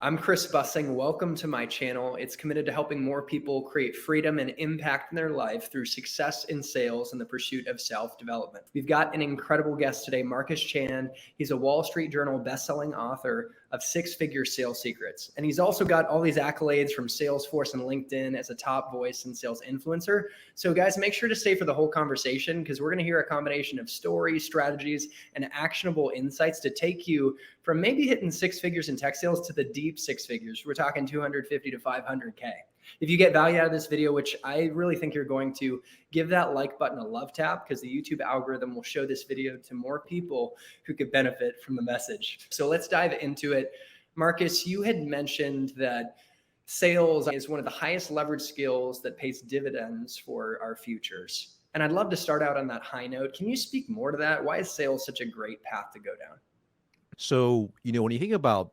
I'm Chris Bussing. Welcome to my channel. It's committed to helping more people create freedom and impact in their life through success in sales and the pursuit of self-development. We've got an incredible guest today, Marcus Chan. He's a Wall Street Journal best-selling author of Six-Figure Sales Secrets. And he's also got all these accolades from Salesforce and LinkedIn as a top voice and sales influencer. So guys, make sure to stay for the whole conversation because we're going to hear a combination of stories, strategies, and actionable insights to take you from maybe hitting six figures in tech sales to the deep six figures. We're talking 250 to 500K. If you get value out of this video, which I really think you're going to, give that like button a love tap because the YouTube algorithm will show this video to more people who could benefit from the message. So let's dive into it. Marcus, you had mentioned that sales is one of the highest leverage skills that pays dividends for our futures. And I'd love to start out on that high note. Can you speak more to that? Why is sales such a great path to go down? So, when you think about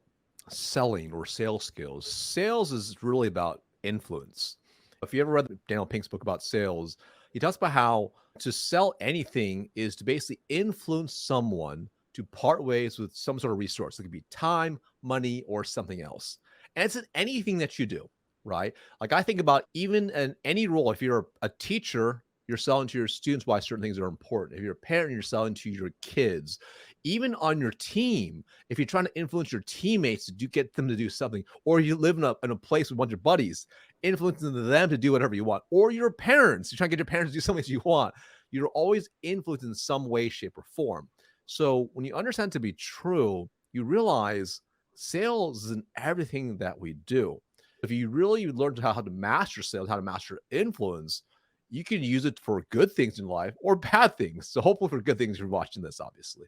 selling or sales skills, sales is really about influence. If you ever read Daniel Pink's book about sales, he talks about how to sell anything is to basically influence someone to part ways with some sort of resource. It could be time, money, or something else. And it's in anything that you do, right? Like I think about even in any role, if you're a teacher, you're selling to your students why certain things are important. If you're a parent, you're selling to your kids. Even on your team, if you're trying to influence your teammates to get them to do something, or you live in a place with a bunch of buddies, influencing them to do whatever you want, or your parents, you're trying to get your parents to do something that you want, you're always influenced in some way, shape, or form. So when you understand to be true, you realize sales is in everything that we do. If you really learn how to master sales, how to master influence, you can use it for good things in life or bad things. So hopefully for good things, you're watching this, obviously.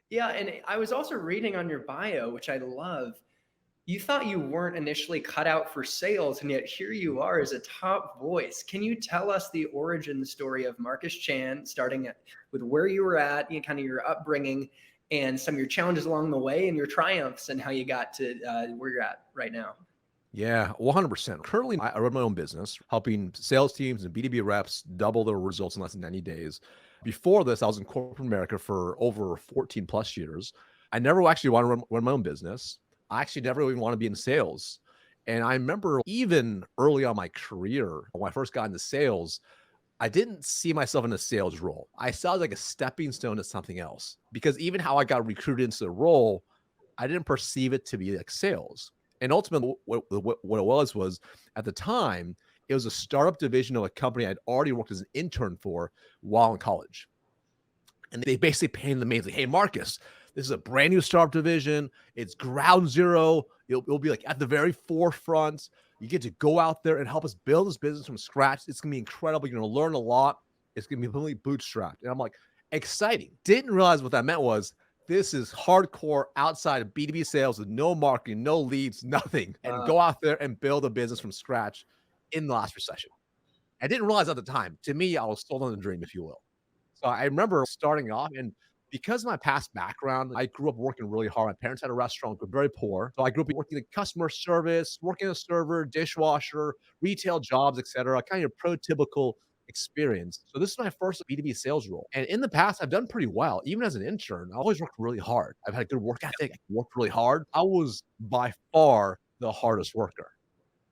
Yeah, and I was also reading on your bio, which I love. You thought you weren't initially cut out for sales, and yet here you are as a top voice. Can you tell us the origin story of Marcus Chan, starting with where you were at, kind of your upbringing, and some of your challenges along the way, and your triumphs, and how you got to where you're at right now? Yeah, 100%. Currently, I run my own business, helping sales teams and B2B reps double their results in less than 90 days. Before this, I was in corporate America for over 14 plus years. I never actually want to run my own business. I actually never even want to be in sales. And I remember even early on my career, when I first got into sales, I didn't see myself in a sales role. I saw it like a stepping stone to something else because even how I got recruited into the role, I didn't perceive it to be like sales. And ultimately, what it was at the time, it was a startup division of a company I'd already worked as an intern for while in college. And they basically painted the main thing. Hey, Marcus, this is a brand new startup division. It's ground zero. It'll be like at the very forefront. You get to go out there and help us build this business from scratch. It's going to be incredible. You're going to learn a lot. It's going to be completely bootstrapped. And I'm like, exciting. Didn't realize what that meant was this is hardcore outside of B2B sales with no marketing, no leads, nothing. And go out there and build a business from scratch in the last recession. I didn't realize at the time. To me, I was sold on the dream, if you will. So I remember starting off, and because of my past background, I grew up working really hard. My parents had a restaurant, but very poor. So I grew up working in customer service, working as a server, dishwasher, retail jobs, etc. Kind of prototypical experience. So this is my first B2B sales role. And in the past, I've done pretty well. Even as an intern, I always worked really hard. I've had a good work ethic. I worked really hard. I was by far the hardest worker.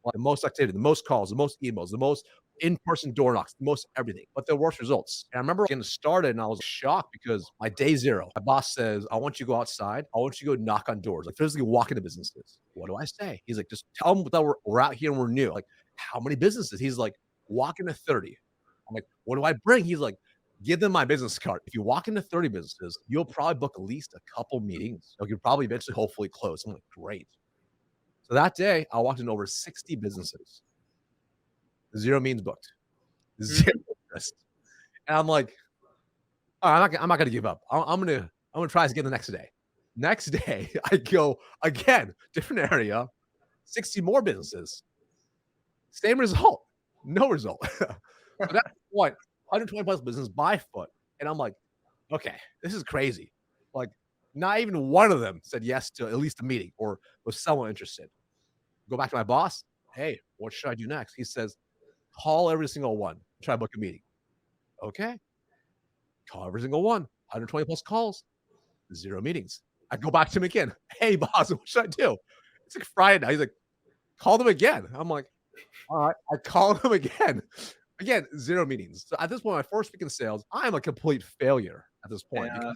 Like the most activity, the most calls, the most emails, the most in-person door knocks, the most everything, but the worst results. And I remember getting started and I was shocked because my day zero, my boss says, I want you to go outside. I want you to go knock on doors, like physically walk into businesses. What do I say? He's like, just tell them that we're out here and we're new. Like, how many businesses? He's like, walk into 30. I'm like, what do I bring? He's like, give them my business card. If you walk into 30 businesses, you'll probably book at least a couple meetings. Like you'll probably eventually, hopefully close. I'm like, great. So that day, I walked into over 60 businesses. 0 meetings booked. 0 interest. And I'm like, "All right, I'm not gonna give up. I'm gonna try this again the next day." Next day, I go again, different area, 60 more businesses. Same result, no result. At that point, 120 plus business by foot, and I'm like, "Okay, this is crazy." Like, not even one of them said yes to at least a meeting or was somewhat interested. Go back to my boss. Hey, what should I do next? He says, call every single one. Try to book a meeting. Okay. Call every single one. 120 plus calls. 0 meetings. I go back to him again. Hey, boss, what should I do? It's like Friday night. He's like, call them again. I'm like, all right. I called them again. Again, 0 meetings. So at this point, my first week in sales, I'm a complete failure at this point. Yeah.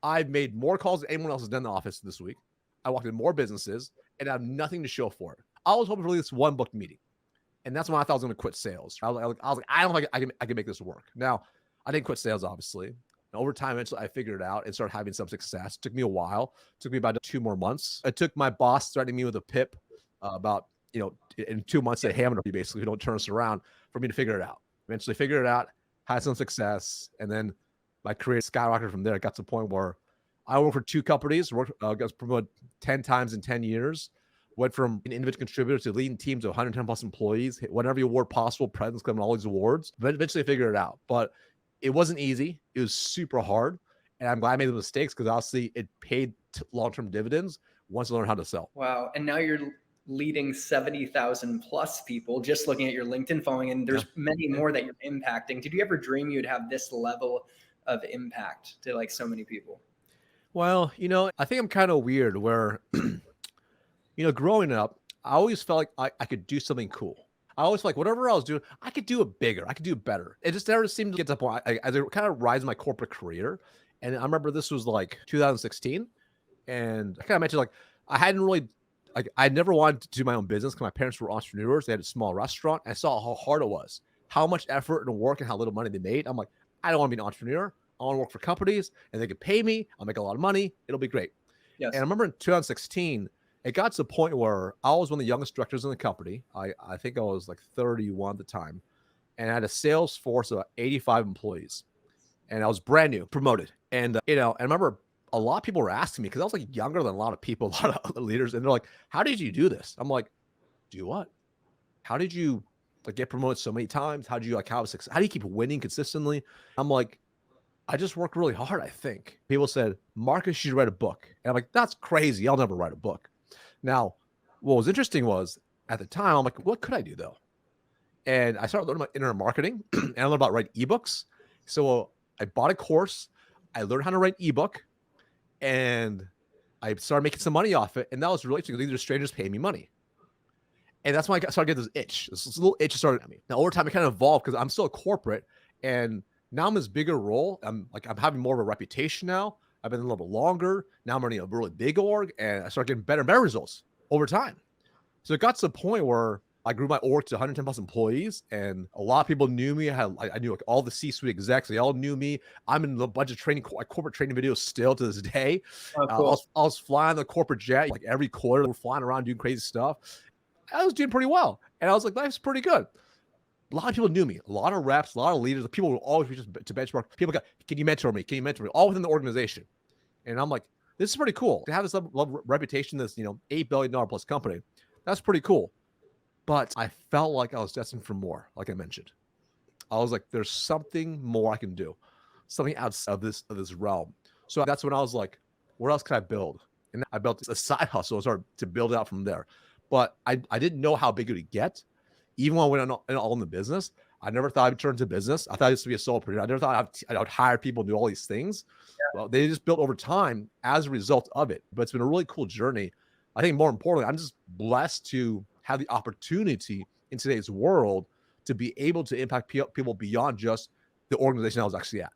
I've made more calls than anyone else has done in the office this week. I walked in more businesses and I have nothing to show for it. I was hoping for this one booked meeting. And that's when I thought I was going to quit sales. I was like, I don't think I can make this work. Now, I didn't quit sales, obviously. And over time, eventually, I figured it out and started having some success. It took me a while. It took me about 2 more months. It took my boss threatening me with a PIP about, in 2 months, they hammered me basically, who don't turn us around, for me to figure it out. Eventually figured it out, had some success, and then my career skyrocketed from there. It got to the point where I worked for 2 companies, got promoted 10 times in 10 years, went from an individual contributor to leading teams of 110 plus employees, hit whatever award possible, President's Club, and all these awards. But eventually I figured it out. But it wasn't easy. It was super hard. And I'm glad I made the mistakes because obviously it paid long-term dividends once I learned how to sell. Wow. And now you're leading 70,000 plus people, just looking at your LinkedIn following, and there's many more that you're impacting. Did you ever dream you'd have this level of impact to like so many people? Well, I think I'm kind of weird where, growing up, I always felt like I could do something cool. I always felt like whatever I was doing, I could do it bigger. I could do it better. It just never seemed to get to the point. I kind of rise in my corporate career. And I remember this was like 2016. And I kind of mentioned like, I hadn't really, like, I never wanted to do my own business because my parents were entrepreneurs. They had a small restaurant. I saw how hard it was, how much effort and work and how little money they made. I'm like, I don't want to be an entrepreneur. I want to work for companies and they can pay me. I'll make a lot of money. It'll be great. Yes. And I remember in 2016, it got to the point where I was one of the youngest directors in the company. I think I was like 31 at the time. And I had a sales force of 85 employees. And I was brand new, promoted. And, and I remember a lot of people were asking me, because I was like younger than a lot of people, a lot of other leaders. And they're like, how did you do this? I'm like, do what? How did you like get promoted so many times? How did you how do you keep winning consistently? I'm like, I just work really hard, I think. People said, Marcus, you should write a book. And I'm like, that's crazy. I'll never write a book. Now, what was interesting was at the time, I'm like, what could I do though? And I started learning about internet marketing and I learned about writing ebooks. So I bought a course. I learned how to write ebook and I started making some money off it. And that was really interesting because these are strangers paying me money. And that's when I started getting this itch. This little itch started at me. Now, over time, it kind of evolved because I'm still a corporate and now I'm in this bigger role. I'm having more of a reputation now. I've been a little bit longer. Now I'm running a really big org and I start getting better and better results over time. So it got to the point where I grew my org to 110 plus employees and a lot of people knew me. I knew like all the C-suite execs. They all knew me. I'm in a bunch of training, corporate training videos still to this day. Oh, cool. I was flying the corporate jet like every quarter. We're flying around doing crazy stuff. I was doing pretty well. And I was like, life's pretty good. A lot of people knew me. A lot of reps, a lot of leaders. People would always reach to benchmark. People got, can you mentor me? Can you mentor me? All within the organization. And I'm like, this is pretty cool. To have this level of reputation, this, $8 billion plus company, that's pretty cool. But I felt like I was destined for more, like I mentioned. I was like, there's something more I can do. Something outside of this realm. So that's when I was like, where else can I build? And I built a side hustle and started to build it out from there. But I didn't know how big it would get. Even when I went all in the business, I never thought I'd turn into business. I thought I used to be a solopreneur. I never thought I would hire people and do all these things. Yeah. Well, they just built over time as a result of it. But it's been a really cool journey. I think more importantly, I'm just blessed to have the opportunity in today's world to be able to impact people beyond just the organization I was actually at.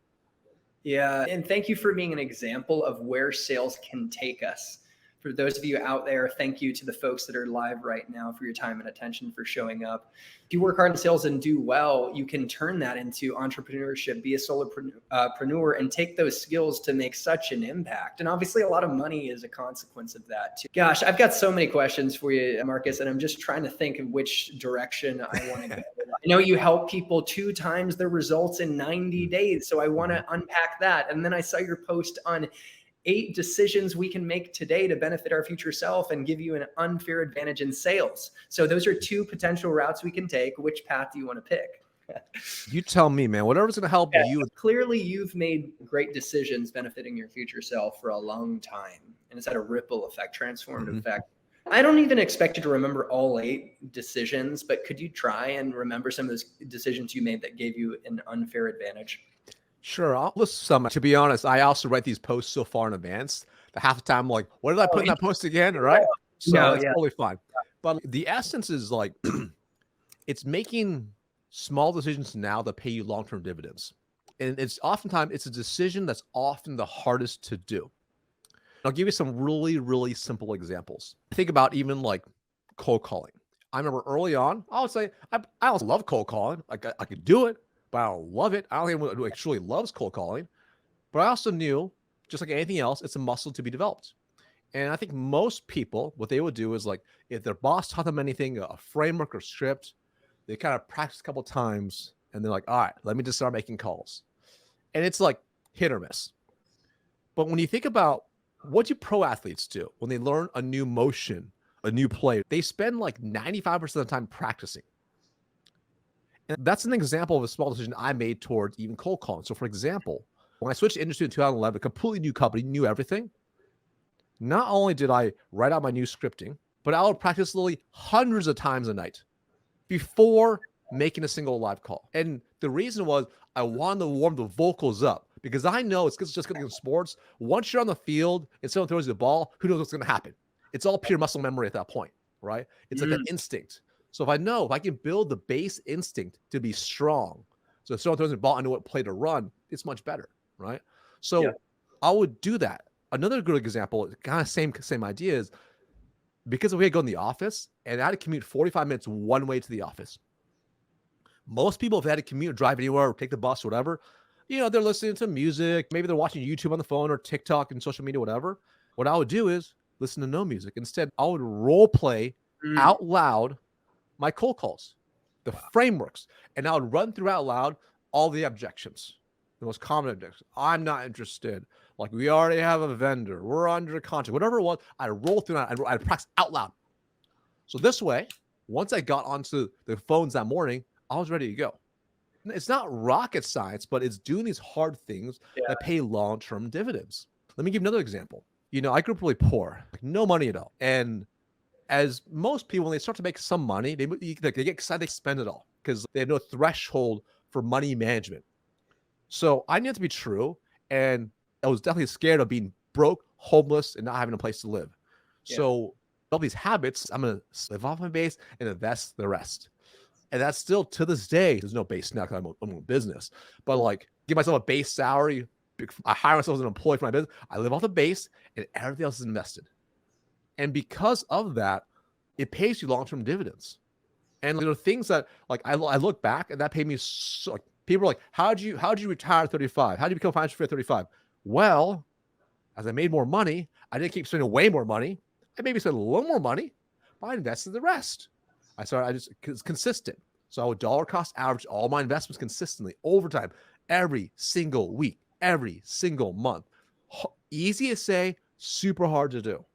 Yeah. And thank you for being an example of where sales can take us. For those of you out there, thank you to the folks that are live right now for your time and attention, for showing up. If you work hard in sales and do well, you can turn that into entrepreneurship, be a solopreneur, and take those skills to make such an impact. And obviously a lot of money is a consequence of that too. Gosh, I've got so many questions for you, Marcus, and I'm just trying to think of which direction I want to go. I know you help people 2 times their results in 90 days. So I want to unpack that. And then I saw your post on 8 decisions we can make today to benefit our future self and give you an unfair advantage in sales. So those are 2 potential routes we can take. Which path do you want to pick? You tell me, man. Whatever's going to help you. Clearly, you've made great decisions benefiting your future self for a long time. And it's had a ripple effect, transformative effect. I don't even expect you to remember all 8 decisions, but could you try and remember some of those decisions you made that gave you an unfair advantage? Sure, I'll list some. To be honest, I also write these posts so far in advance that half the time I'm like, what did I put in that post again? Right? So No, it's yeah. totally fine. But the essence is like, it's making small decisions now that pay you long-term dividends. And it's oftentimes, it's a decision that's often the hardest to do. I'll give you some really, really simple examples. Think about even like cold calling. I remember early on, I would say, I also love cold calling. Like I could do it, but I don't love it. I don't think anyone who truly loves cold calling. But I also knew, just like anything else, it's a muscle to be developed. And I think most people, what they would do is like, if their boss taught them anything, a framework or script, they kind of practice a couple times and they're like, all right, let me just start making calls. And it's like hit or miss. But when you think about what do pro athletes do when they learn a new motion, a new play, they spend like 95% of the time practicing. And that's an example of a small decision I made towards even cold calling. So for example, when I switched industry in 2011, a completely new company, knew everything. Not only did I write out my new scripting, but I would practice literally hundreds of times a night before making a single live call. And the reason was I wanted to warm the vocals up because I know it's just going to sports. Once you're on the field and someone throws you the ball, who knows what's going to happen? It's all pure muscle memory at that point, right? It's like an instinct. So if I can build the base instinct to be strong, so if someone throws the ball, I know what play to run, it's much better, right? So I would do that. Another good example, kind of same idea is because we had to go in the office and I had to commute 45 minutes one way to the office. Most people, if they had to commute, drive anywhere, or take the bus, or whatever, they're listening to music. Maybe they're watching YouTube on the phone or TikTok and social media, whatever. What I would do is listen to no music. Instead, I would role play out loud my cold calls, the frameworks, and I would run through out loud all the objections, the most common objections. I'm not interested. Like, we already have a vendor. We're under contract. Whatever it was, I roll through that. I'd practice out loud. So this way, once I got onto the phones that morning, I was ready to go. It's not rocket science, but it's doing these hard things that pay long-term dividends. Let me give you another example. I grew up really poor, like no money at all. And as most people, when they start to make some money, they get excited, they spend it all because they have no threshold for money management. So I knew it to be true. And I was definitely scared of being broke, homeless, and not having a place to live. So all these habits, I'm going to live off my base and invest the rest. And that's still to this day, there's no base now because I'm a business, but like give myself a base salary. I hire myself as an employee for my business. I live off the base and everything else is invested. And because of that, it pays you long-term dividends. And there are things that like, I look back and that paid me so, like, people are like, how'd you retire at 35? How'd you become financially free at 35? Well, as I made more money, I didn't keep spending way more money. I maybe spent a little more money, but I invested the rest. It's consistent. So I would dollar cost average all my investments consistently over time, every single week, every single month. Easy to say, super hard to do.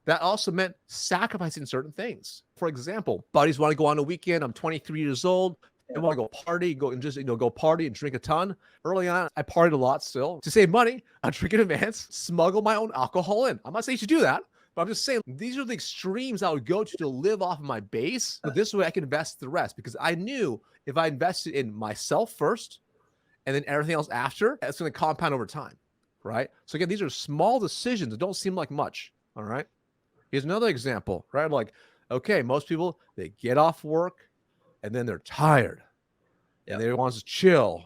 That also meant sacrificing certain things. For example, buddies want to go on a weekend. I'm 23 years old. They want to go party, go party and drink a ton. Early on, I partied a lot still. To save money, I'd drink in advance, smuggle my own alcohol in. I'm not saying you should do that. But I'm just saying, these are the extremes I would go to live off of my base. But this way I can invest the rest because I knew if I invested in myself first and then everything else after, it's going to compound over time, right? So again, these are small decisions that don't seem like much, all right? Here's another example, right? Like, okay, most people, they get off work and then they're tired and they want to chill,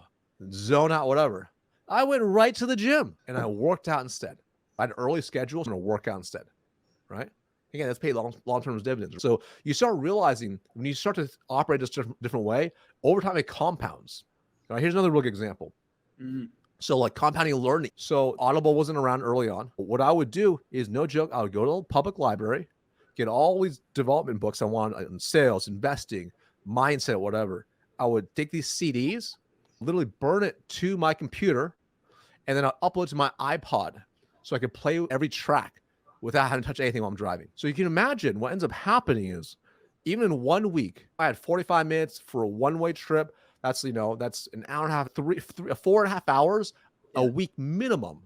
zone out, whatever. I went right to the gym and I worked out instead. I had early schedules and a workout instead. Right? Again, that's paid long-term dividends. So you start realizing when you start to operate this different way, over time it compounds. All right, here's another real good example. So like compounding learning. So Audible wasn't around early on. What I would do is, no joke, I would go to the public library, get all these development books I want on sales, investing, mindset, whatever. I would take these CDs, literally burn it to my computer, and then I'll upload to my iPod so I could play every track without having to touch anything while I'm driving. So you can imagine what ends up happening is, even in 1 week, I had 45 minutes for a one-way trip. That's, that's an hour and a half, 4.5 hours a week minimum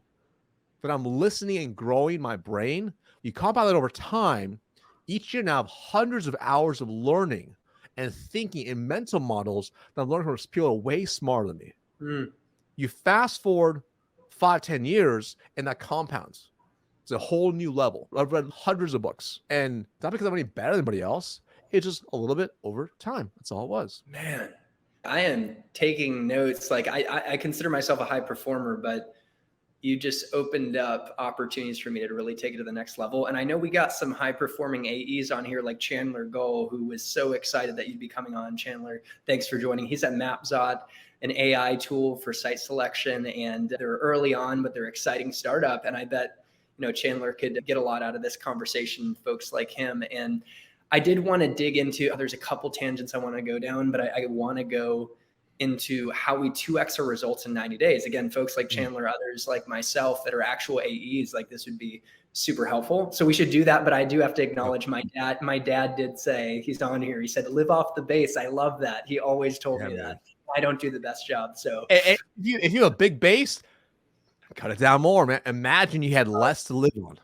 that I'm listening and growing my brain. You compound that over time. Each year now I have hundreds of hours of learning and thinking in mental models that I'm learning from people who are way smarter than me. You fast forward 5-10 years and that compounds. It's a whole new level. I've read hundreds of books, and not because I'm any better than anybody else. It's just a little bit over time. That's all it was. Man, I am taking notes. Like I consider myself a high performer, but you just opened up opportunities for me to really take it to the next level. And I know we got some high performing AEs on here, like Chandler Gull, who was so excited that you'd be coming on. Chandler, thanks for joining. He's at Mapzot, an AI tool for site selection, and they're early on, but they're exciting startup. And I bet, Chandler could get a lot out of this conversation, folks like him. And I did want to dig into, there's a couple tangents I want to go down, but I want to go into how we 2x our results in 90 days. Again, folks like Chandler, others like myself that are actual AEs, like this would be super helpful. So we should do that. But I do have to acknowledge my dad. My dad did say, he's on here, he said, live off the base. I love that. He always told me that. I don't do the best job. So if you have a big base, cut it down more, man. Imagine you had less to live on.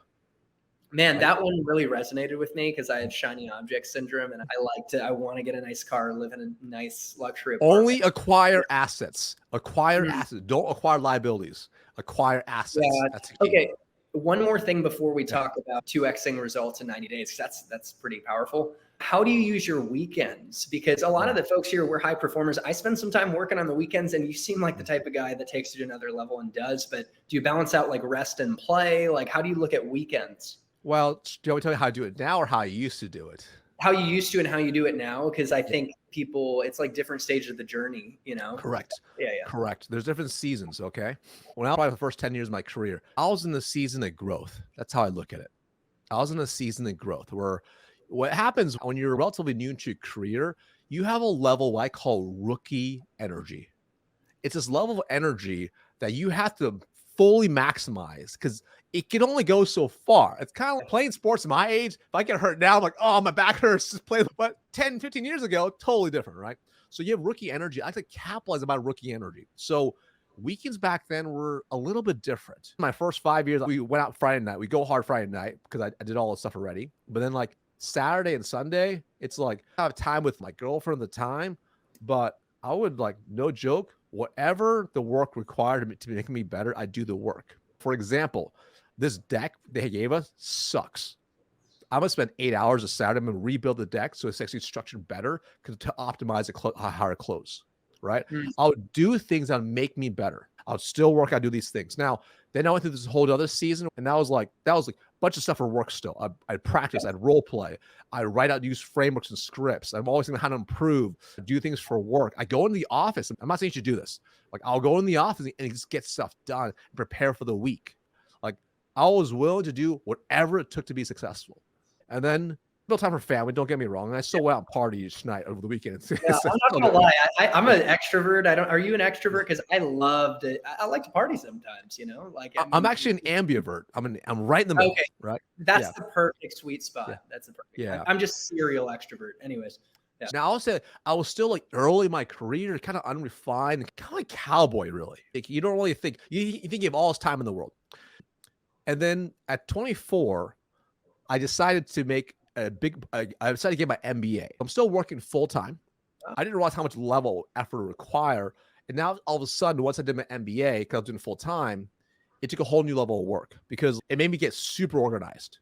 Man, that one really resonated with me because I had shiny object syndrome, and I want to get a nice car, live in a nice luxury apartment. Only acquire assets. Acquire assets. Don't acquire liabilities. Acquire assets. Yeah. That's okay. One more thing before we talk about 2xing results in 90 days. That's pretty powerful. How do you use your weekends? Because a lot of the folks here, we're high performers. I spend some time working on the weekends, and you seem like the type of guy that takes it to another level and does. But do you balance out like rest and play? Like, how do you look at weekends? Well, do you want me to tell you how to do it now or how I used to do it? How you used to and how you do it now? Because I think people, it's like different stages of the journey, Correct. Yeah. Correct. There's different seasons, okay? When I was probably the first 10 years of my career, I was in the season of growth. That's how I look at it. I was in a season of growth where what happens when you're relatively new into your career, you have a level I call rookie energy. It's this level of energy that you have to fully maximize because it can only go so far. It's kind of like playing sports at my age. If I get hurt now, I'm like, oh, my back hurts. Just play. But 10, 15 years ago, totally different, right? So you have rookie energy. I like to capitalize on my rookie energy. So weekends back then were a little bit different. My first 5 years, we went out Friday night. We go hard Friday night because I did all the stuff already. But then like Saturday and Sunday, it's like I have time with my girlfriend at the time. But I would like, no joke, whatever the work required to make me better, I do the work. For example, this deck they gave us sucks. I'm going to spend 8 hours a Saturday. I'm going to rebuild the deck so it's actually structured better to optimize a higher close, right? I would do things that would make me better. I would still work. I do these things. Now, then I went through this whole other season, and that was like a bunch of stuff for work still. I'd practice. I'd role play. I write out, use frameworks and scripts. I'm always thinking how to improve, do things for work. I go in the office. I'm not saying you should do this. Like I'll go in the office and just get stuff done and prepare for the week. Like I was willing to do whatever it took to be successful. And then no time for family. Don't get me wrong. And I still went out and party each night over the weekend. Yeah, I'm not gonna lie. I'm an extrovert. Are you an extrovert? Because I like to party sometimes. Like I'm actually an ambivert. I'm right in the middle. Okay. Right. That's the perfect sweet spot. Yeah. That's the perfect. Yeah. I'm just serial extrovert. Anyways. Yeah. Now I'll say I was still like early in my career, kind of unrefined, kind of like cowboy, really. Like you don't really think you think you have all this time in the world. And then at 24, I decided to make I decided to get my MBA. I'm still working full time. I didn't realize how much level effort it require. And now all of a sudden, once I did my MBA, because I was doing full time, it took a whole new level of work because it made me get super organized.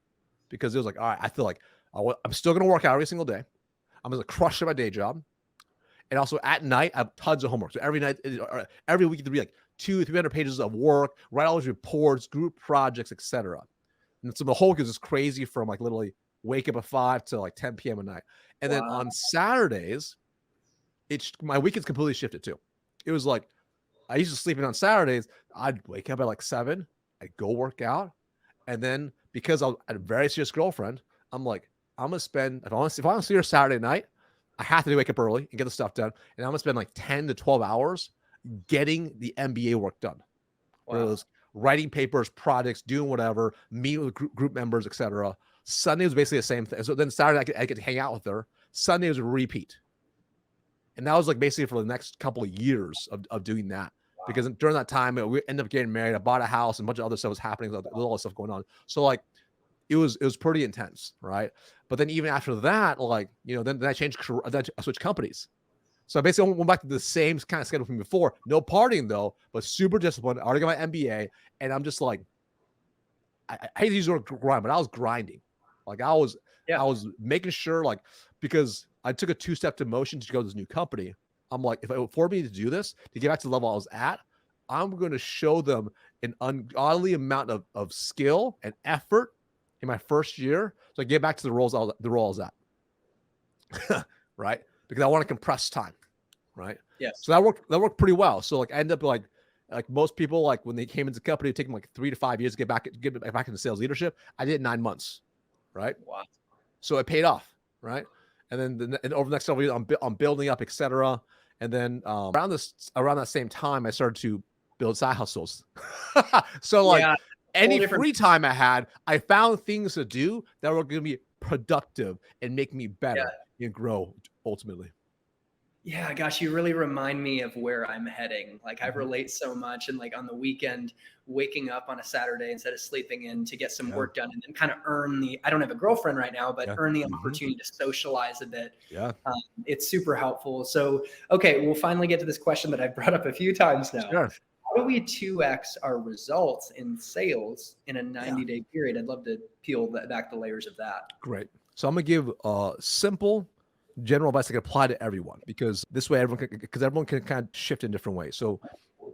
Because it was like, all right, I feel like I'm still going to work out every single day. I'm going to crush at my day job. And also at night, I have tons of homework. So every night, every week, there'll be like 200-300 pages of work, write all those reports, group projects, etc. And so the whole week is just crazy from like literally wake up at 5 to like 10 p.m. at night. And then on Saturdays, my weekends completely shifted too. It was like, I used to sleep in on Saturdays. I'd wake up at like 7. I'd go work out. And then because I had a very serious girlfriend, I'm like, I'm going to spend, if I want to see her Saturday night, I have to wake up early and get the stuff done. And I'm going to spend like 10 to 12 hours getting the MBA work done. Wow. Whether it was writing papers, projects, doing whatever, meeting with group members, etc. Sunday was basically the same thing. So then Saturday I get to hang out with her. Sunday was a repeat. And that was like basically for the next couple of years of doing that. Wow. Because during that time, we ended up getting married. I bought a house and a bunch of other stuff was happening. There's all this stuff going on. So like, it was pretty intense, right? But then even after that, like, then I changed career, then I switched companies. So I basically went back to the same kind of schedule from before. No partying though, but super disciplined. I already got my MBA. And I'm just like, I hate to use the word grind, but I was grinding. Like I was making sure, like, because I took a 2-step demotion to go to this new company. I'm like, if for me to do this, to get back to the level I was at, I'm going to show them an ungodly amount of skill and effort in my first year. So I get back to the role I was at. Right? Because I want to compress time. Right? Yes. So that worked pretty well. So like I ended up like most people, like when they came into the company, it took them like 3 to 5 years to get back into sales leadership. I did 9 months. Right? Wow. So it paid off. Right? And then and over the next several years, I'm building up, etc. And then around that same time, I started to build side hustles. So like any free time I had, I found things to do that were going to be productive and make me better and grow ultimately. Yeah, gosh, you really remind me of where I'm heading. Like I relate so much, and like on the weekend, waking up on a Saturday instead of sleeping in to get some work done, and then kind of earn I don't have a girlfriend right now, but earn the opportunity to socialize a bit. Yeah. It's super helpful. So, okay, we'll finally get to this question that I've brought up a few times now. Sure. How do we 2x our results in sales in a 90-day period? I'd love to peel back the layers of that. Great. So I'm going to give simple general advice that can apply to everyone, because this way everyone can kind of shift in different ways. So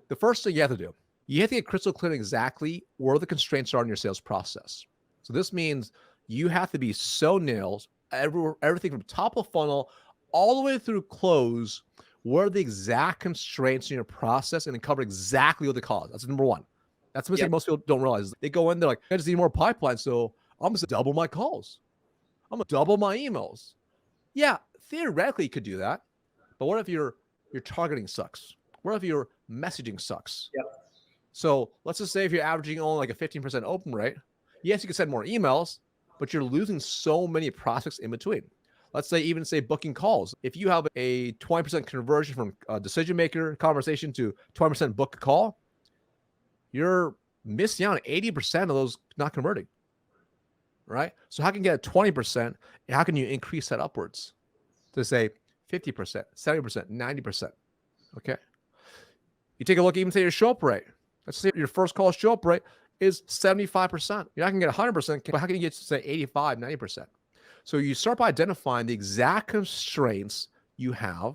the first thing you have to do, you have to get crystal clear exactly where the constraints are in your sales process. So this means you have to be so nailed everything from top of funnel all the way through close. What are the exact constraints in your process, and then cover exactly what they cause. That's number one. That's the mistake most people don't realize. They go in, they're like, I just need more pipeline, so I'm just double my calls. I'm gonna double my emails. Yeah, theoretically you could do that, but what if your targeting sucks? What if your messaging sucks? Yep. So let's just say if you're averaging only like a 15% open rate, yes, you can send more emails, but you're losing so many prospects in between. Let's say booking calls. If you have a 20% conversion from a decision maker conversation to 20% book a call, you're missing out on 80% of those not converting. Right? So how can you get a 20%, and how can you increase that upwards to say 50%, 70%, 90%? Okay. You take a look, even say your show up rate. Let's say your first call show up rate is 75%. You're not going to get 100%, but how can you get to say 85, 90%? So you start by identifying the exact constraints you have,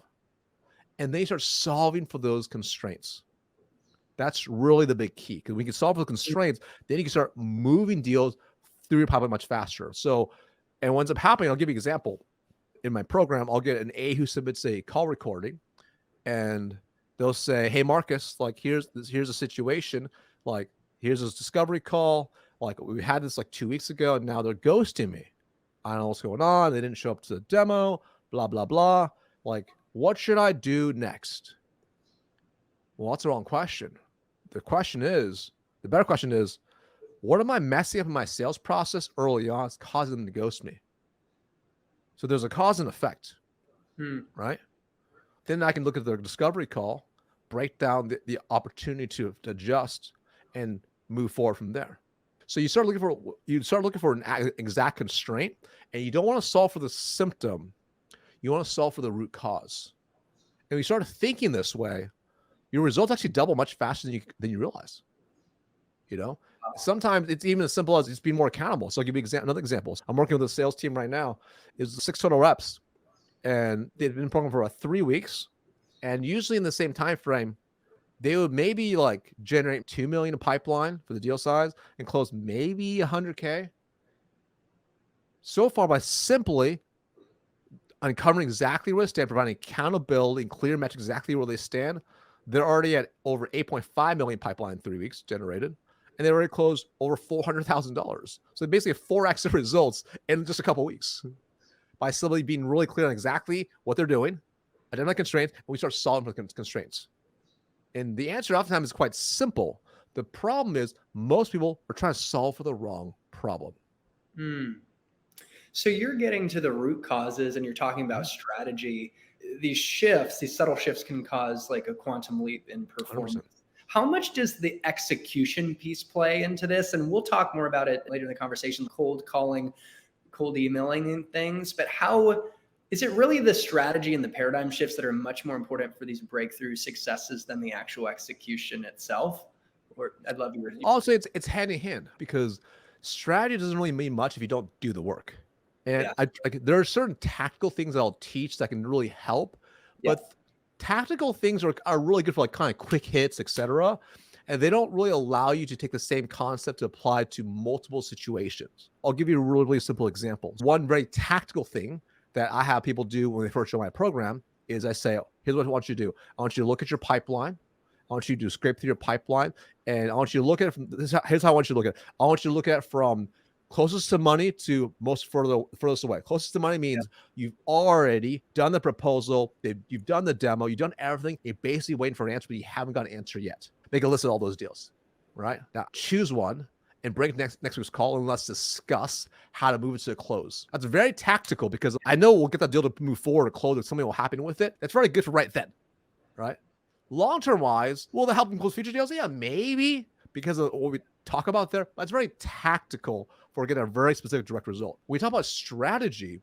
and then you start solving for those constraints. That's really the big key, because when you can solve for the constraints, then you can start moving deals through your pipeline much faster. So, and what ends up happening, I'll give you an example. In my program, I'll get an A who submits a call recording, and they'll say, "Hey, Marcus, like here's a situation. Like here's this discovery call. Like we had this like 2 weeks ago, and now they're ghosting me. I don't know what's going on. They didn't show up to the demo, blah, blah, blah. Like, what should I do next?" Well, that's the wrong question. The better question is, what am I messing up in my sales process early on that's causing them to ghost me? So there's a cause and effect, right? Then I can look at the discovery call, break down the opportunity to adjust, and move forward from there. So you start looking for an exact constraint, and you don't want to solve for the symptom. You want to solve for the root cause. And when you start thinking this way, your results actually double much faster than you realize. You know, sometimes it's even as simple as just being more accountable. So I'll give you another example. I'm working with a sales team right now. It's 6 total reps, and they've been programmed for about 3 weeks. And usually in the same time frame, they would maybe like generate 2 million in pipeline for the deal size and close maybe 100K. So far, by simply uncovering exactly where they stand, providing accountability and clear metrics exactly where they stand, they're already at over 8.5 million pipeline in 3 weeks generated, and they already closed over $400,000. So basically 4x the results in just a couple of weeks by simply being really clear on exactly what they're doing, identify constraints, and we start solving for the constraints. And the answer oftentimes is quite simple. The problem is most people are trying to solve for the wrong problem. So you're getting to the root causes, and you're talking about strategy. These subtle shifts can cause like a quantum leap in performance. 100%. How much does the execution piece play into this? And we'll talk more about it later in the conversation, cold calling, cold emailing and things. But how is it really the strategy and the paradigm shifts that are much more important for these breakthrough successes than the actual execution itself? Or I'd love your. Also, it's hand in hand, because strategy doesn't really mean much if you don't do the work. And Yeah. there are certain tactical things that I'll teach that can really help, Yeah. but tactical things are really good for like kind of quick hits, etc. And they don't really allow you to take the same concept to apply to multiple situations. I'll give you a really, really simple example. One very tactical thing that I have people do when they first join my program is I say, here's what I want you to do. I want you to look at your pipeline. I want you to scrape through your pipeline, and I want you to look at it from here's how I want you to look at it. I want you to look at it from closest to money to most furthest away. Closest to money means you've already done the proposal, you've done the demo, you've done everything. You're basically waiting for an answer, but you haven't got an answer yet. Make a list of all those deals, right? Now choose one and bring it next week's call, and let's discuss how to move it to a close. That's very tactical because I know we'll get that deal to move forward or close if something will happen with it. That's very good for right then, right? Long-term wise, will that help them close future deals? Yeah, maybe, because of what we talk about there. But it's very tactical for getting a very specific direct result. When we talk about strategy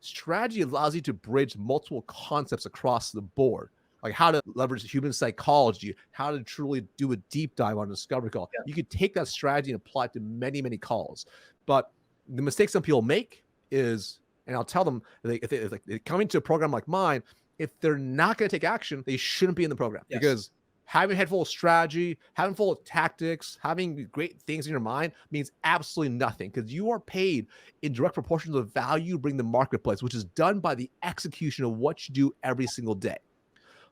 allows you to bridge multiple concepts across the board, like how to leverage human psychology, how to truly do a deep dive on a discovery call. You could take that strategy and apply it to many, many calls. But the mistake some people make is, and I'll tell them, if they come into a program like mine, if they're not going to take action, they shouldn't be in the program. Because having a head full of strategy, having full of tactics, having great things in your mind means absolutely nothing, because you are paid in direct proportion to the value you bring to the marketplace, which is done by the execution of what you do every single day.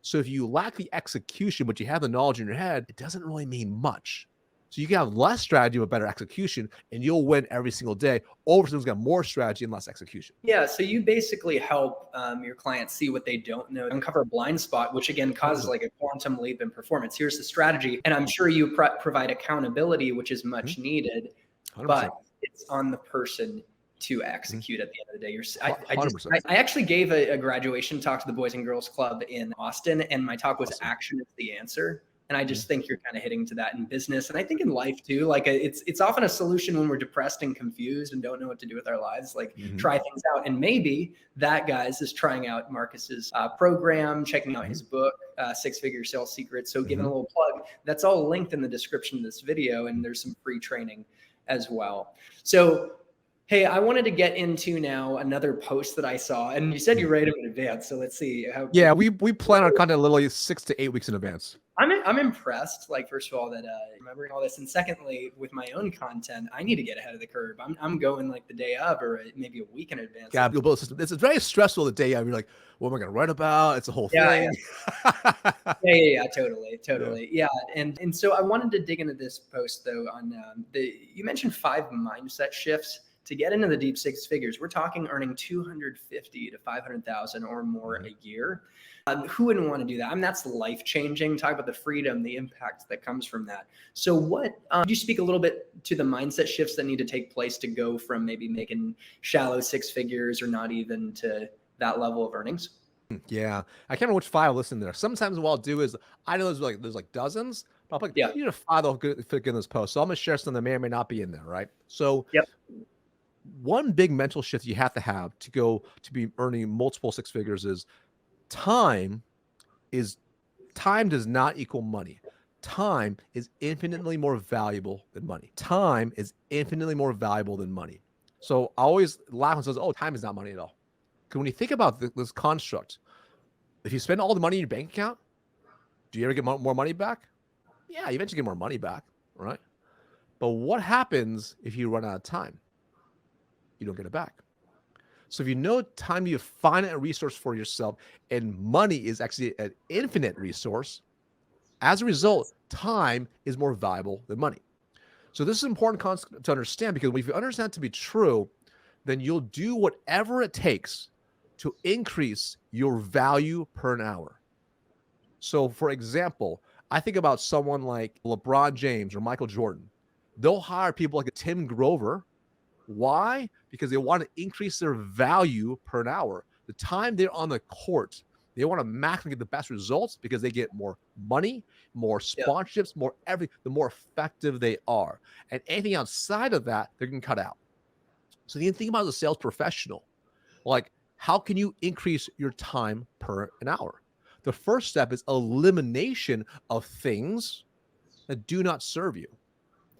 So if you lack the execution, but you have the knowledge in your head, it doesn't really mean much. So you can have less strategy but better execution, and you'll win every single day over someone who's got more strategy and less execution. Yeah. So you basically help your clients see what they don't know, uncover a blind spot, which again causes like a quantum leap in performance. Here's the strategy. And I'm sure you provide accountability, which is much needed, 100%. but it's on the person to execute at the end of the day. I actually gave a graduation talk to the Boys and Girls Club in Austin, and my talk was action is the answer. And I just think you're kind of hitting to that in business. And I think in life too, like it's often a solution when we're depressed and confused and don't know what to do with our lives, like try things out. And maybe that, guys, is trying out Marcus's program, checking out his book, 6-Figure Sales Secrets. So giving a little plug, that's all linked in the description of this video. And there's some free training as well. So hey, I wanted to get into now another post that I saw, and you said you write them in advance. So let's see how. Yeah, we plan our content literally 6 to 8 weeks in advance. I'm impressed. Like, first of all, that remembering all this, and secondly, with my own content, I need to get ahead of the curve. I'm going like the day of, or maybe a week in advance. Yeah, it's very stressful the day of. You're like, what am I going to write about? It's a whole thing. Yeah, totally. Yeah, and so I wanted to dig into this post though on you mentioned 5 mindset shifts. To get into the deep 6 figures, we're talking earning 250 to 500,000 or more a year. Who wouldn't want to do that? I mean, that's life-changing. Talk about the freedom, the impact that comes from that. So what, could you speak a little bit to the mindset shifts that need to take place to go from maybe making shallow 6 figures or not even to that level of earnings? Yeah, I can't remember which 5 listen there. Sometimes what I'll do is, I know there's like dozens, but I'll put you know 5 that'll fit in this post. So I'm gonna share some that may or may not be in there, right? So one big mental shift you have to go to be earning multiple 6 figures is time does not equal money. Time is infinitely more valuable than money. Time is infinitely more valuable than money. So I always laugh and says, oh, time is not money at all. Because when you think about this construct, if you spend all the money in your bank account, do you ever get more money back? Yeah, you eventually get more money back, right? But what happens if you run out of time? You don't get it back. So if you know time to be a finite resource for yourself, and money is actually an infinite resource, as a result, time is more valuable than money. So this is an important concept to understand, because if you understand it to be true, then you'll do whatever it takes to increase your value per an hour. So for example, I think about someone like LeBron James or Michael Jordan. They'll hire people like a Tim Grover. Why? Because they want to increase their value per an hour. The time they're on the court, they want to maximally get the best results because they get more money, more sponsorships, more everything, the more effective they are. And anything outside of that, they're going to cut out. So you can think about as a sales professional, like, how can you increase your time per an hour? The first step is elimination of things that do not serve you.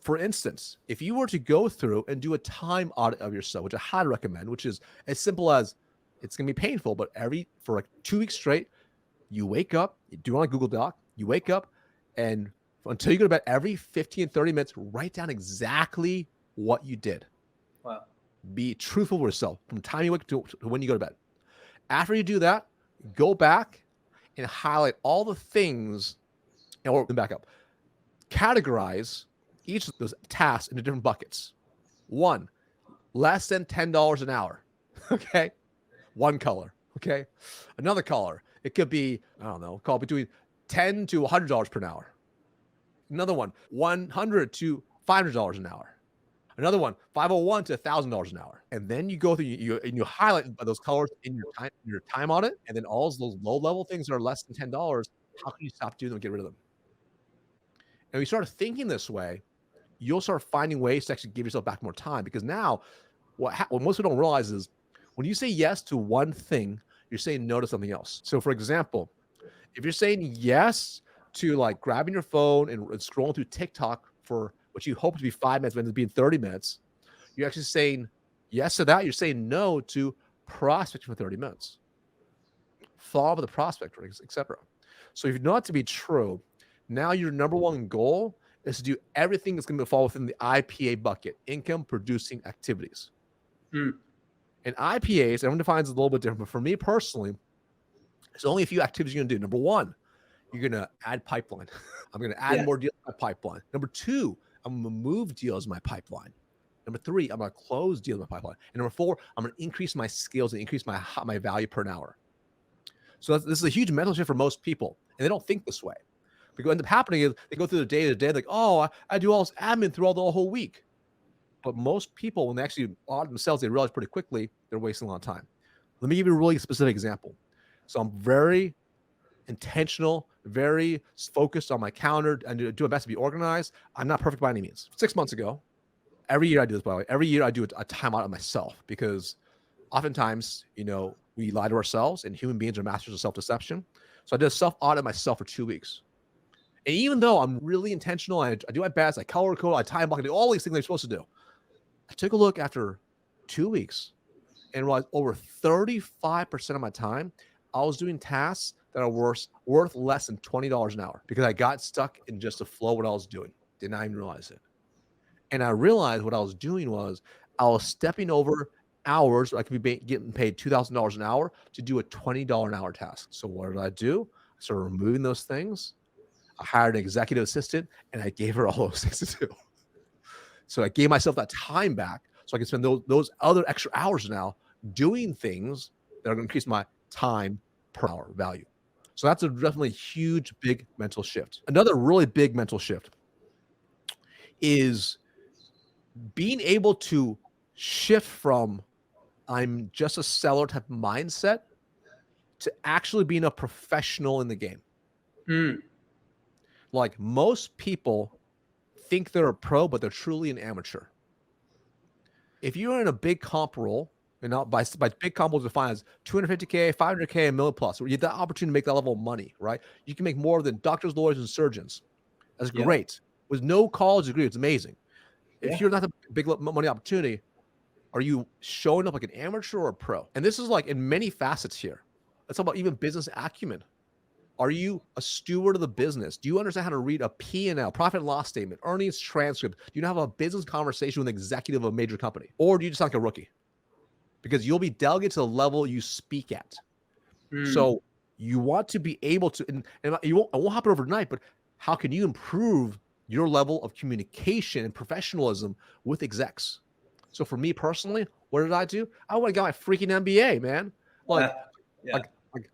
For instance, if you were to go through and do a time audit of yourself, which I highly recommend, which is as simple as it's going to be painful, but for like 2 weeks straight, you wake up, you do it on a Google Doc, you wake up, and until you go to bed, every 15, 30 minutes, write down exactly what you did. Wow. Be truthful with yourself from the time you wake up to when you go to bed. After you do that, go back and highlight all the things, or back up. Categorize each of those tasks into different buckets. 1, less than $10 an hour. Okay. 1 color. Okay. Another color. It could be, I don't know, call between $10 to $100 per hour. Another one, $100 to $500 an hour. Another one, $501 to $1,000 an hour. And then you go through, you highlight those colors in your time audit, and then all those low level things that are less than $10. How can you stop doing them and get rid of them? And when you start thinking this way, you'll start finding ways to actually give yourself back more time. Because now, what most people don't realize is when you say yes to one thing, you're saying no to something else. So, for example, if you're saying yes to like grabbing your phone and scrolling through TikTok for what you hope to be 5 minutes, but ends up being 30 minutes, you're actually saying yes to that. You're saying no to prospecting for 30 minutes. Follow up with the prospect, etc. So if you know that to be true, now your number one goal is to do everything that's going to fall within the IPA bucket, income producing activities. And IPAs, everyone defines it a little bit different, but for me personally, there's only a few activities you're going to do. Number 1, you're going to add pipeline. I'm going to add more deals to my pipeline. Number 2, I'm going to move deals in my pipeline. Number 3, I'm going to close deals in my pipeline. And number 4, I'm going to increase my skills and increase my value per hour. So this is a huge mental shift for most people, and they don't think this way. But what ends up happening is they go through the day to day, like, oh, I do all this admin throughout the whole week. But most people, when they actually audit themselves, they realize pretty quickly they're wasting a lot of time. Let me give you a really specific example. So I'm very intentional, very focused on my calendar, and do my best to be organized. I'm not perfect by any means. 6 months ago, every year I do this, by the way. Every year I do a time audit of myself, because oftentimes, we lie to ourselves, and human beings are masters of self-deception. So I did a self-audit of myself for 2 weeks. And even though I'm really intentional, I do my best, I color code, I time block, I do all these things I'm supposed to do, I took a look after 2 weeks and realized over 35% of my time, I was doing tasks that are worth less than $20 an hour, because I got stuck in just the flow of what I was doing. Did not even realize it. And I realized what I was doing was I was stepping over hours where I could be getting paid $2,000 an hour to do a $20 an hour task. So what did I do? I started removing those things. I hired an executive assistant, and I gave her all those things to do. So I gave myself that time back so I can spend those other extra hours now doing things that are going to increase my time per hour value. So that's a definitely huge, big mental shift. Another really big mental shift is being able to shift from I'm just a seller type of mindset to actually being a professional in the game. Like, most people think they're a pro, but they're truly an amateur. If you're in a big comp role, and not by big comp roles defined as 250K, 500K, $1 million plus, where you have the opportunity to make that level of money, right? You can make more than doctors, lawyers, and surgeons. That's great. With no college degree, it's amazing. If you're not a big money opportunity, are you showing up like an amateur or a pro? And this is like in many facets here. Let's talk about even business acumen. Are you a steward of the business? Do you understand how to read a P&L, profit and loss statement, earnings transcript? Do you have a business conversation with an executive of a major company? Or do you just sound like a rookie? Because you'll be delegated to the level you speak at. So you want to be able to, and it won't happen overnight, but how can you improve your level of communication and professionalism with execs? So for me personally, what did I do? I went and got my freaking MBA, man. Like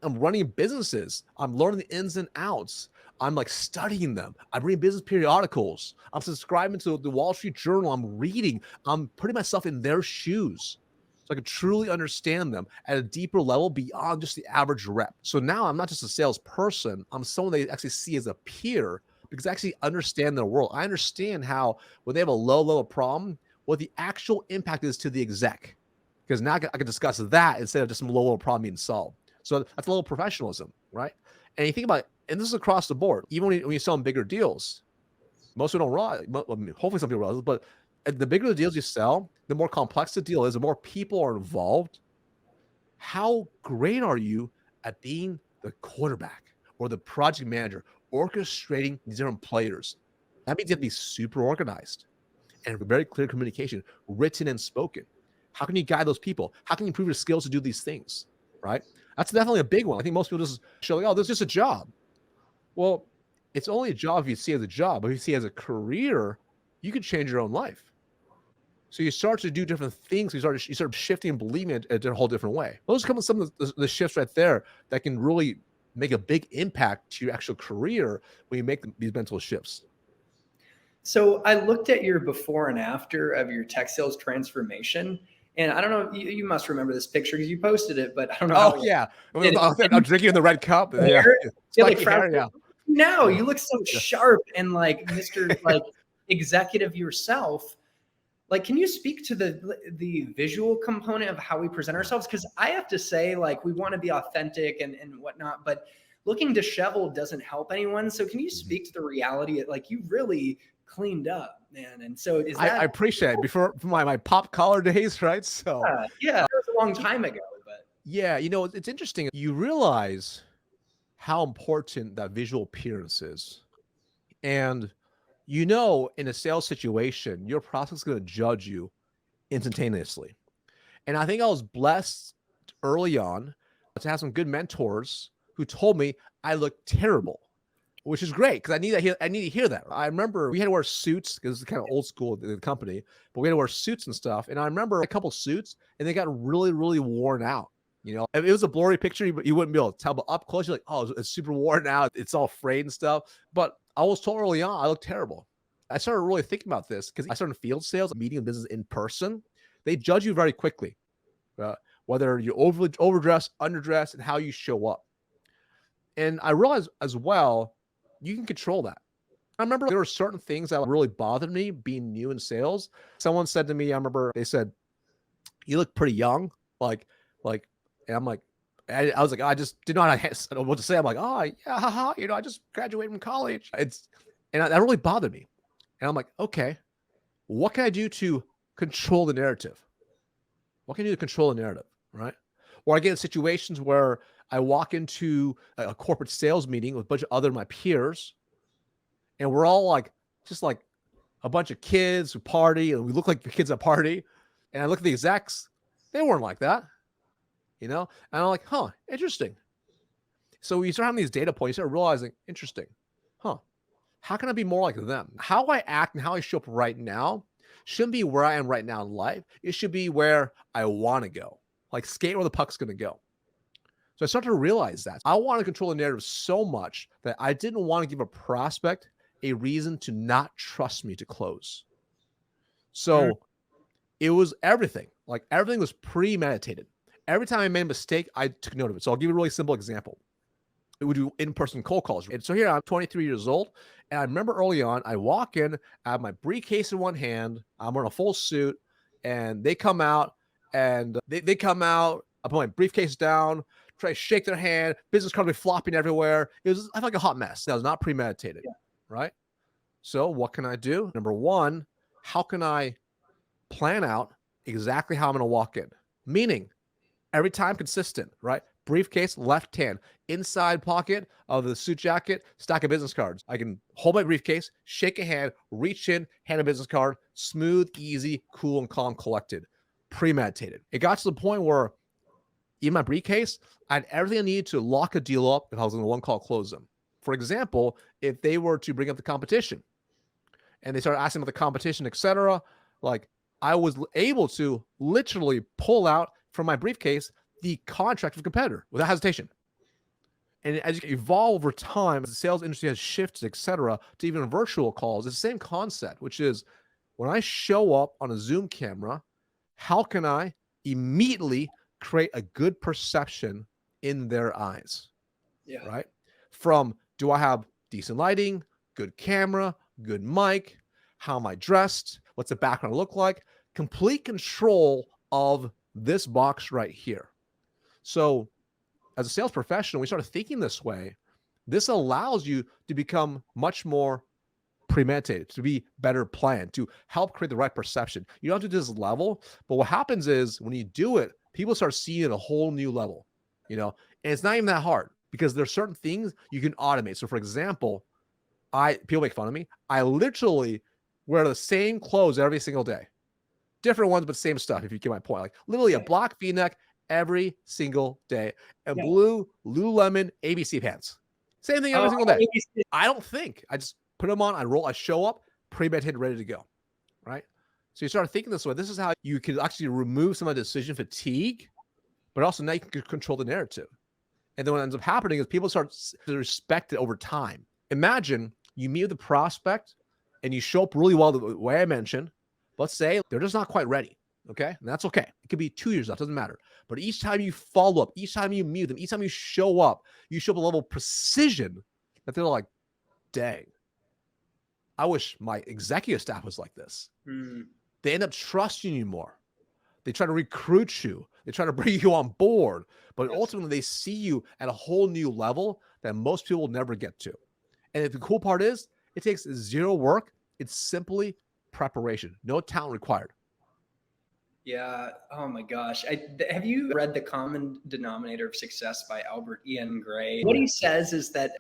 I'm running businesses. I'm learning the ins and outs. I'm like studying them. I'm reading business periodicals. I'm subscribing to the Wall Street Journal. I'm reading. I'm putting myself in their shoes so I can truly understand them at a deeper level beyond just the average rep. So now I'm not just a salesperson. I'm someone they actually see as a peer, because I actually understand their world. I understand how when they have a low problem, what the actual impact is to the exec. Because now I can discuss that instead of just some low problem being solved. So that's a little professionalism, right? And you think about it, and this is across the board. Even when you sell them bigger deals, Most people don't realize, I mean, hopefully some people realize, but the bigger the deals you sell, the more complex the deal is, the more people are involved. How great are you at being the quarterback or the project manager, orchestrating these different players? That means you have to be super organized and very clear communication, written and spoken. How can you guide those people? How can you improve your skills to do these things? Right? That's definitely a big one. I think most people just show like, oh, this is just a job. Well, it's only a job if you see it as a job. But if you see it as a career, you can change your own life. So you start to do different things. You start shifting and believing it in a whole different way. Those come with some of the shifts right there that can really make a big impact to your actual career when you make these mental shifts. So I looked at your before and after of your tech sales transformation. And I don't know, you must remember this picture because you posted it, but I don't know how. Oh, yeah. I'm drinking in the red cup. Yeah. Like hair, yeah. Now you look so sharp and like Mr. like executive yourself. Like, can you speak to the visual component of how we present ourselves? Because I have to say, like, we want to be authentic and whatnot, but looking disheveled doesn't help anyone. So can you speak to the reality? Like, you really cleaned up, man. And so is that— I appreciate it. Before my pop collar days, right? So yeah, that was a long time ago. But yeah, it's interesting. You realize how important that visual appearance is. And in a sales situation, your prospect's is going to judge you instantaneously. And I think I was blessed early on to have some good mentors who told me I looked terrible, which is great because I need to hear that. I remember we had to wear suits because it's kind of old school at the company, but we had to wear suits and stuff. And I remember a couple suits and they got really, really worn out. If it was a blurry picture, you wouldn't be able to tell, but up close, you're like, oh, it's super worn out. It's all frayed and stuff. But I was told early on, I looked terrible. I started really thinking about this because I started field sales, meeting business in person. They judge you very quickly, whether you're overdressed, underdressed, and how you show up. And I realized as well, you can control that. I remember there were certain things that really bothered me being new in sales. Someone said to me, I remember they said, you look pretty young. And I'm like, I was like, I just didn't know what to say. I'm like, oh yeah, haha, I just graduated from college. And that really bothered me. And I'm like, okay, what can I do to control the narrative? What can I do to control the narrative, right? Or I get in situations where I walk into a corporate sales meeting with a bunch of other of my peers, and we're all just like a bunch of kids who party, and we look like the kids at a party. And I look at the execs, they weren't like that. And I'm like, huh, interesting. So you start having these data points, you start realizing, interesting, huh? How can I be more like them? How I act and how I show up right now shouldn't be where I am right now in life. It should be where I want to go, like skate where the puck's going to go. So I started to realize that I want to control the narrative so much that I didn't want to give a prospect a reason to not trust me to close. So it was everything. Like everything was premeditated. Every time I made a mistake, I took note of it. So I'll give you a really simple example. We would do in-person cold calls. And so here I'm 23 years old. And I remember early on, I walk in, I have my briefcase in one hand, I'm wearing a full suit, and they come out, and they come out, I put my briefcase down, try to shake their hand, business cards be flopping everywhere. I felt like a hot mess. That was not premeditated, right? So what can I do? Number one, how can I plan out exactly how I'm going to walk in? Meaning, every time consistent, right? Briefcase, left hand, inside pocket of the suit jacket, stack of business cards. I can hold my briefcase, shake a hand, reach in, hand a business card, smooth, easy, cool, and calm, collected, premeditated. It got to the point where in my briefcase, I had everything I needed to lock a deal up if I was going to one call close them. For example, if they were to bring up the competition and they started asking about the competition, etc., like I was able to literally pull out from my briefcase the contract of a competitor without hesitation. And as you evolve over time, as the sales industry has shifted, etc., to even virtual calls, it's the same concept, which is when I show up on a Zoom camera, how can I immediately create a good perception in their eyes? Yeah. Right? From, do I have decent lighting, good camera, good mic? How am I dressed? What's the background look like? Complete control of this box right here. So as a sales professional, we started thinking this way. This allows you to become much more premeditated, to be better planned, to help create the right perception. You don't have to do this level, but what happens is when you do it, people start seeing a whole new level, and it's not even that hard because there's certain things you can automate. So for example, people make fun of me. I literally wear the same clothes every single day, different ones, but same stuff. If you get my point, like literally a black V-neck every single day and blue Lululemon ABC pants, same thing every single day. I don't think. I just put them on. I show up, premeditated, ready to go. Right. So you start thinking this way. This is how you can actually remove some of the decision fatigue, but also now you can control the narrative. And then what ends up happening is people start to respect it over time. Imagine you meet with a prospect and you show up really well the way I mentioned. Let's say they're just not quite ready. Okay. And that's okay. It could be 2 years off. Doesn't matter. But each time you follow up, each time you meet them, each time you show up a level of precision that they're like, dang, I wish my executive staff was like this. They end up trusting you more. They try to recruit you. They try to bring you on board. But ultimately, they see you at a whole new level that most people will never get to. And the cool part is, it takes zero work. It's simply preparation. No talent required. Yeah. Oh my gosh. Have you read The Common Denominator of Success by Albert Ian Gray? What he says is that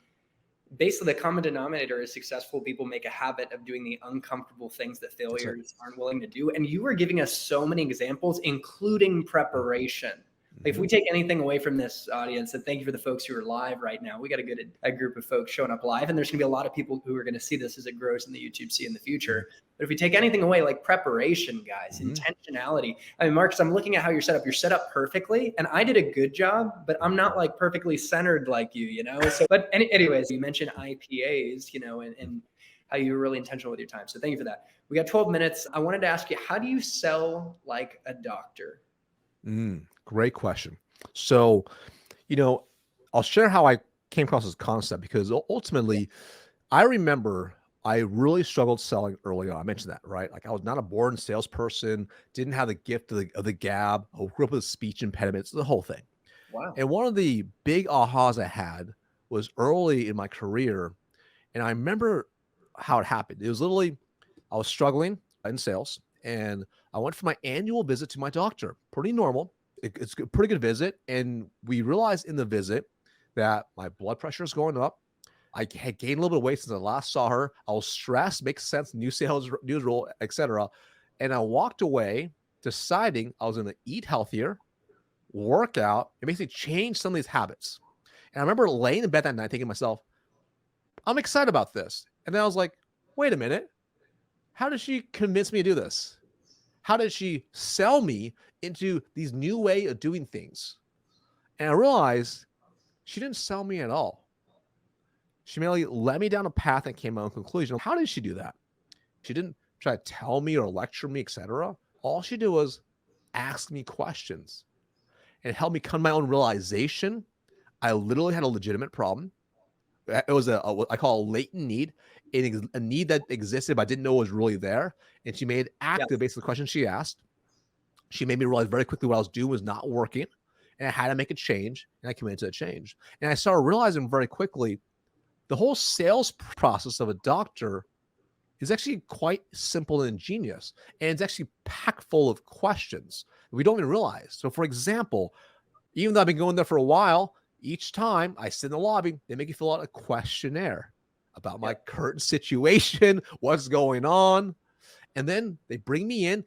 basically the common denominator is successful people make a habit of doing the uncomfortable things that failures aren't willing to do. And you were giving us so many examples, including preparation. If we take anything away from this audience, and thank you for the folks who are live right now. We got a group of folks showing up live, and there's going to be a lot of people who are going to see this as it grows in the YouTube sea in the future. But if we take anything away, like preparation, guys, intentionality. I mean, Marcus, I'm looking at how you're set up. You're set up perfectly, and I did a good job, but I'm not like perfectly centered like you, So, but anyways, you mentioned IPAs, and how you were really intentional with your time. So thank you for that. We got 12 minutes. I wanted to ask you, how do you sell like a doctor? Great question. So, I'll share how I came across this concept because ultimately I remember I really struggled selling early on. I mentioned that, right? Like I was not a born salesperson, didn't have the gift of the gab, I grew up with speech impediments, the whole thing. Wow. And one of the big ahas I had was early in my career. And I remember how it happened. It was literally, I was struggling in sales and I went for my annual visit to my doctor. Pretty normal. It's a pretty good visit. And we realized in the visit that my blood pressure is going up. I had gained a little bit of weight since I last saw her. I was stressed, makes sense, new sales, news role, etc. And I walked away deciding I was going to eat healthier, work out, and basically change some of these habits. And I remember laying in bed that night thinking to myself, I'm excited about this. And then I was like, wait a minute. How did she convince me to do this? How did she sell me into these new way of doing things? And I realized she didn't sell me at all. She merely led me down a path and came to my own conclusion. How did she do that? She didn't try to tell me or lecture me, etc. All she did was ask me questions. And it helped me come to my own realization. I literally had a legitimate problem. It was I call a latent need, a need that existed, but I didn't know was really there. And she made active based on the question she asked. She made me realize very quickly what I was doing was not working, and I had to make a change, and I committed to a change. And I started realizing very quickly the whole sales process of a doctor is actually quite simple and ingenious, and it's actually packed full of questions that we don't even realize. So, for example, even though I've been going there for a while, each time I sit in the lobby, they make you fill out a questionnaire about my current situation, what's going on. And then they bring me in.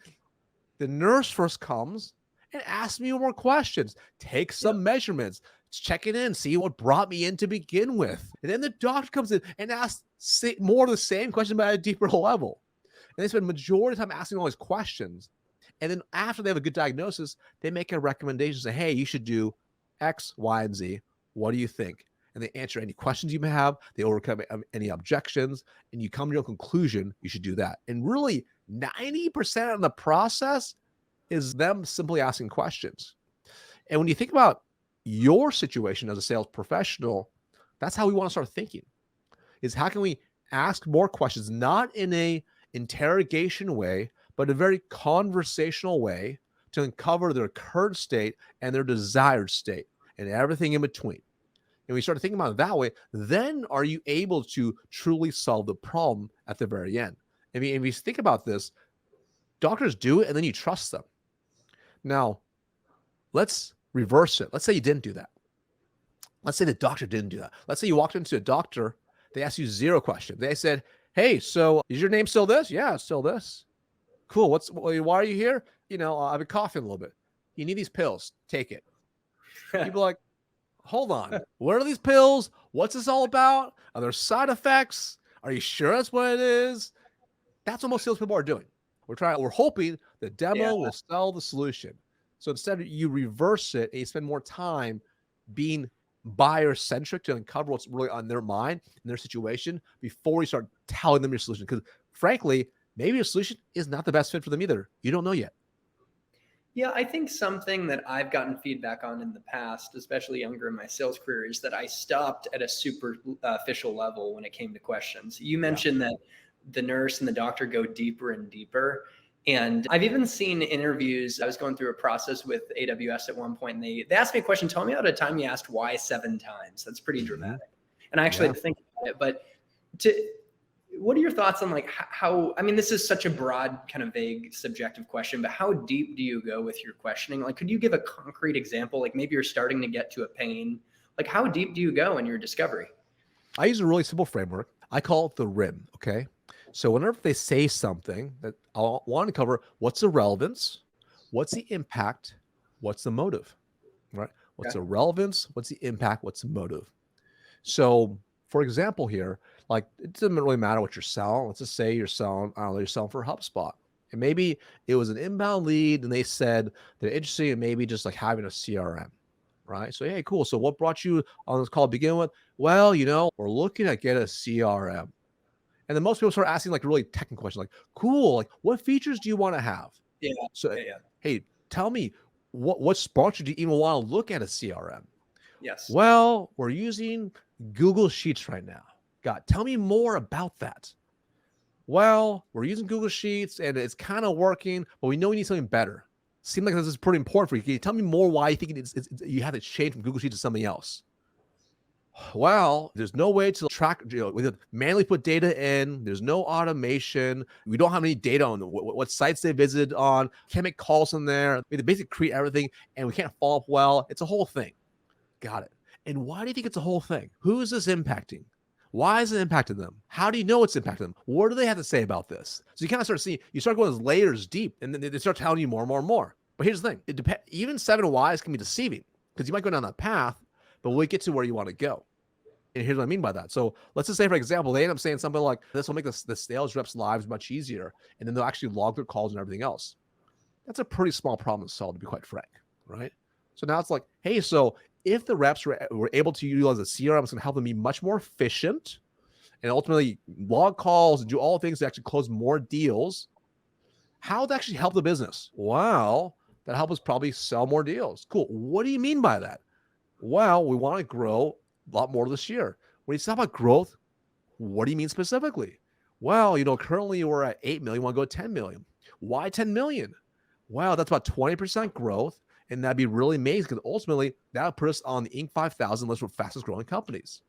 The nurse first comes and asks me more questions, take some measurements, check it in, see what brought me in to begin with. And then the doctor comes in and asks more of the same question, but at a deeper level. And they spend the majority of the time asking all these questions. And then after they have a good diagnosis, they make a recommendation, say, hey, you should do X, Y, and Z. What do you think? And they answer any questions you may have. They overcome any objections, and you come to your conclusion. You should do that. And really, 90% of the process is them simply asking questions. And when you think about your situation as a sales professional, that's how we want to start thinking. Is how can we ask more questions, not in a interrogation way, but a very conversational way to uncover their current state and their desired state and everything in between. and we start thinking about it that way, then are you able to truly solve the problem at the very end? I mean, if you think about this, doctors do it and then you trust them. Now, let's reverse it. Let's say you didn't do that. Let's say the doctor didn't do that. Let's say you walked into a doctor, they asked you 0 questions. They said, hey, so is your name still this? Yeah, it's still this. Cool. Why are you here? I've been coughing a little bit. You need these pills. Take it. People are like, hold on. What are these pills? What's this all about? Are there side effects? Are you sure that's what it is? That's what most salespeople are doing. We're hoping the demo will sell the solution. So instead you reverse it and you spend more time being buyer-centric to uncover what's really on their mind and their situation before you start telling them your solution. Because frankly, maybe your solution is not the best fit for them either. You don't know yet. Yeah, I think something that I've gotten feedback on in the past, especially younger in my sales career, is that I stopped at a superficial level when it came to questions. You mentioned that the nurse and the doctor go deeper and deeper. And I've even seen interviews. I was going through a process with AWS at one point, and they asked me a question. Tell me about a time you asked why 7 times. That's pretty dramatic. And I actually had to think about it. But what are your thoughts on like how, I mean, this is such a broad, kind of vague, subjective question, but how deep do you go with your questioning? Like, could you give a concrete example? Like maybe you're starting to get to a pain. Like how deep do you go in your discovery? I use a really simple framework. I call it the RIM. Okay. So whenever they say something that I want to cover, what's the relevance? What's the impact? What's the motive? Right? What's the relevance? What's the impact? What's the motive? So for example here, like it doesn't really matter what you're selling. Let's just say you're selling, I don't know, you're selling for HubSpot. And maybe it was an inbound lead and they said they're interested in maybe just like having a CRM. Right? So, hey, cool. So what brought you on this call to begin with? Well, we're looking at get a CRM. And then most people start asking like really technical questions, like, cool, like what features do you want to have? Yeah. So, hey, tell me what sponsored you even want to look at a CRM? Yes. Well, we're using Google Sheets right now. God, tell me more about that. Well, we're using Google Sheets and it's kind of working, but we know we need something better. Seems like this is pretty important for you. Can you tell me more why you think you have to change from Google Sheets to something else? Well, there's no way to track, we manually put data in. There's no automation. We don't have any data on what sites they visited on. Can't make calls in there. We basically create everything and we can't follow up well. It's a whole thing. Got it. And why do you think it's a whole thing? Who is this impacting? Why is it impacting them? How do you know it's impacting them? What do they have to say about this? So you kind of start seeing, you start going layers deep and then they start telling you more and more and more. But here's the thing. It depends. Even 7 whys can be deceiving because you might go down that path, but we'll get to where you want to go. And here's what I mean by that. So let's just say, for example, they end up saying something like, this will make the sales reps' lives much easier. And then they'll actually log their calls and everything else. That's a pretty small problem to solve, to be quite frank, right? So now it's like, hey, so if the reps were able to utilize a CRM, it's going to help them be much more efficient and ultimately log calls and do all things to actually close more deals. How would that actually help the business? Well, that help us probably sell more deals. Cool. What do you mean by that? Well, we want to grow a lot more this year. When you talk about growth, what do you mean specifically? Well, currently we're at 8 million, want to go to 10 million. Why 10 million? Well, that's about 20% growth. And that'd be really amazing because ultimately that would put us on the Inc. 5000 list of fastest growing companies.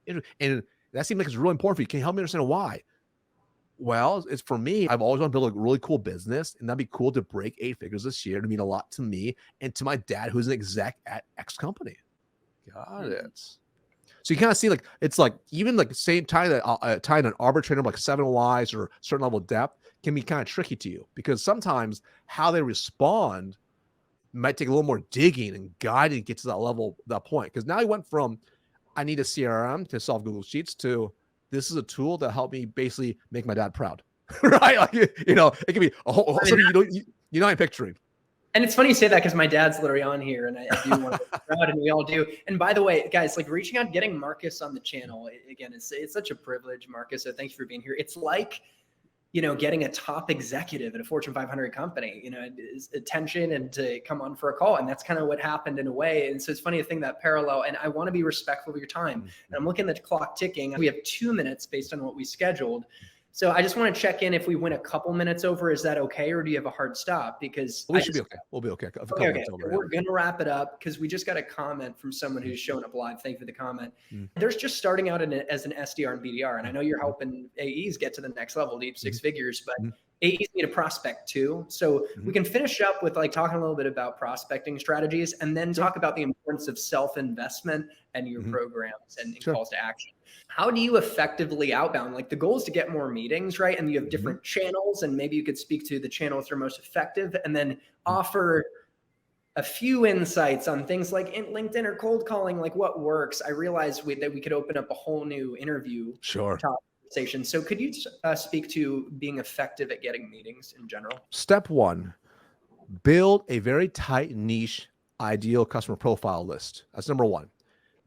And that seems like it's really important for you. Can you help me understand why? Well, it's for me, I've always wanted to build a really cool business, and that'd be cool to break 8 figures this year. To mean a lot to me and to my dad, who's an exec at X company. Got it. So you kind of see like, it's like even like same tying an arbitrator like 7 whys or certain level of depth can be kind of tricky to you because sometimes how they respond might take a little more digging and guiding to get to that level, that point. Because now you went from, I need a CRM to solve Google Sheets to this is a tool that helped me basically make my dad proud, right? Like, it can be a whole something you're not picturing. And it's funny you say that because my dad's literally on here and I do want to be proud and we all do. And by the way, guys, like reaching out, getting Marcus on the channel, again, it's such a privilege, Marcus. So thanks for being here. It's like, getting a top executive at a Fortune 500 company, attention and to come on for a call. And that's kind of what happened in a way. And so it's funny to think that parallel, and I want to be respectful of your time. And I'm looking at the clock ticking. We have 2 minutes based on what we scheduled. So I just want to check in if we went a couple minutes over, is that okay? Or do you have a hard stop? Because We should be okay. We'll be okay. A couple minutes over. We're going to wrap it up because we just got a comment from someone who's showing up live. Thank you for the comment. There's just starting out as an SDR and BDR. And I know you're helping AEs get to the next level, deep six figures, but AEs need a prospect too. So we can finish up with like talking a little bit about prospecting strategies and then talk about the importance of self-investment and your programs and calls to action. How do you effectively outbound? Like the goal is to get more meetings, right? And you have different channels, and maybe you could speak to the channels that are most effective and then offer a few insights on things like in LinkedIn or cold calling, like what works. I realized that we could open up a whole new interview conversation. So could you speak to being effective at getting meetings in general? Step one, build a very tight niche ideal customer profile list. That's number one.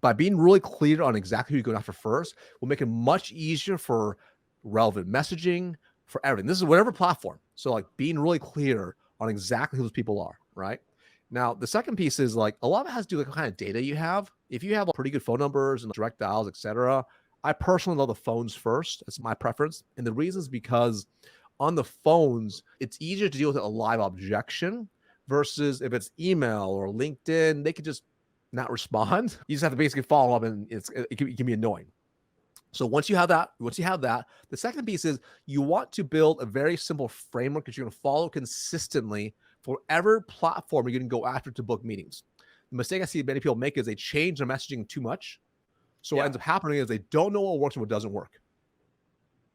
By being really clear on exactly who you're going after first, will make it much easier for relevant messaging, for everything. This is whatever platform. So like being really clear on exactly who those people are, right? Now, the second piece is like a lot of it has to do with what kind of data you have. If you have pretty good phone numbers and direct dials, etc., I personally love the phones first. That's my preference. And the reason is because on the phones, it's easier to deal with a live objection versus if it's email or LinkedIn, they could just not respond. You just have to basically follow up, and it can be annoying. So once you have that, the second piece is you want to build a very simple framework that you're going to follow consistently for every platform you're going to go after to book meetings. The mistake I see many people make is they change their messaging too much. So what ends up happening is they don't know what works and what doesn't work.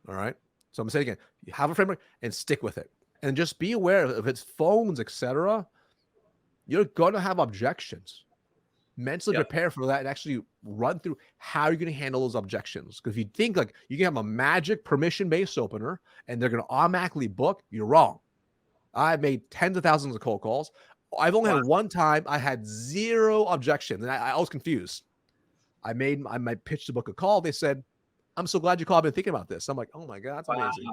All right. So I'm saying again, you have a framework and stick with it. And just be aware if it's phones, etc., you're going to have objections. Mentally prepare for that and actually run through how you're going to handle those objections. Because if you think like you can have a magic permission-based opener and they're going to automatically book, you're wrong. I've made tens of thousands of cold calls. I've only had one time I had zero objections, and I was confused. I pitched to book a call. They said, "I'm so glad you called. I've been thinking about this." I'm like, "Oh my god, that's amazing."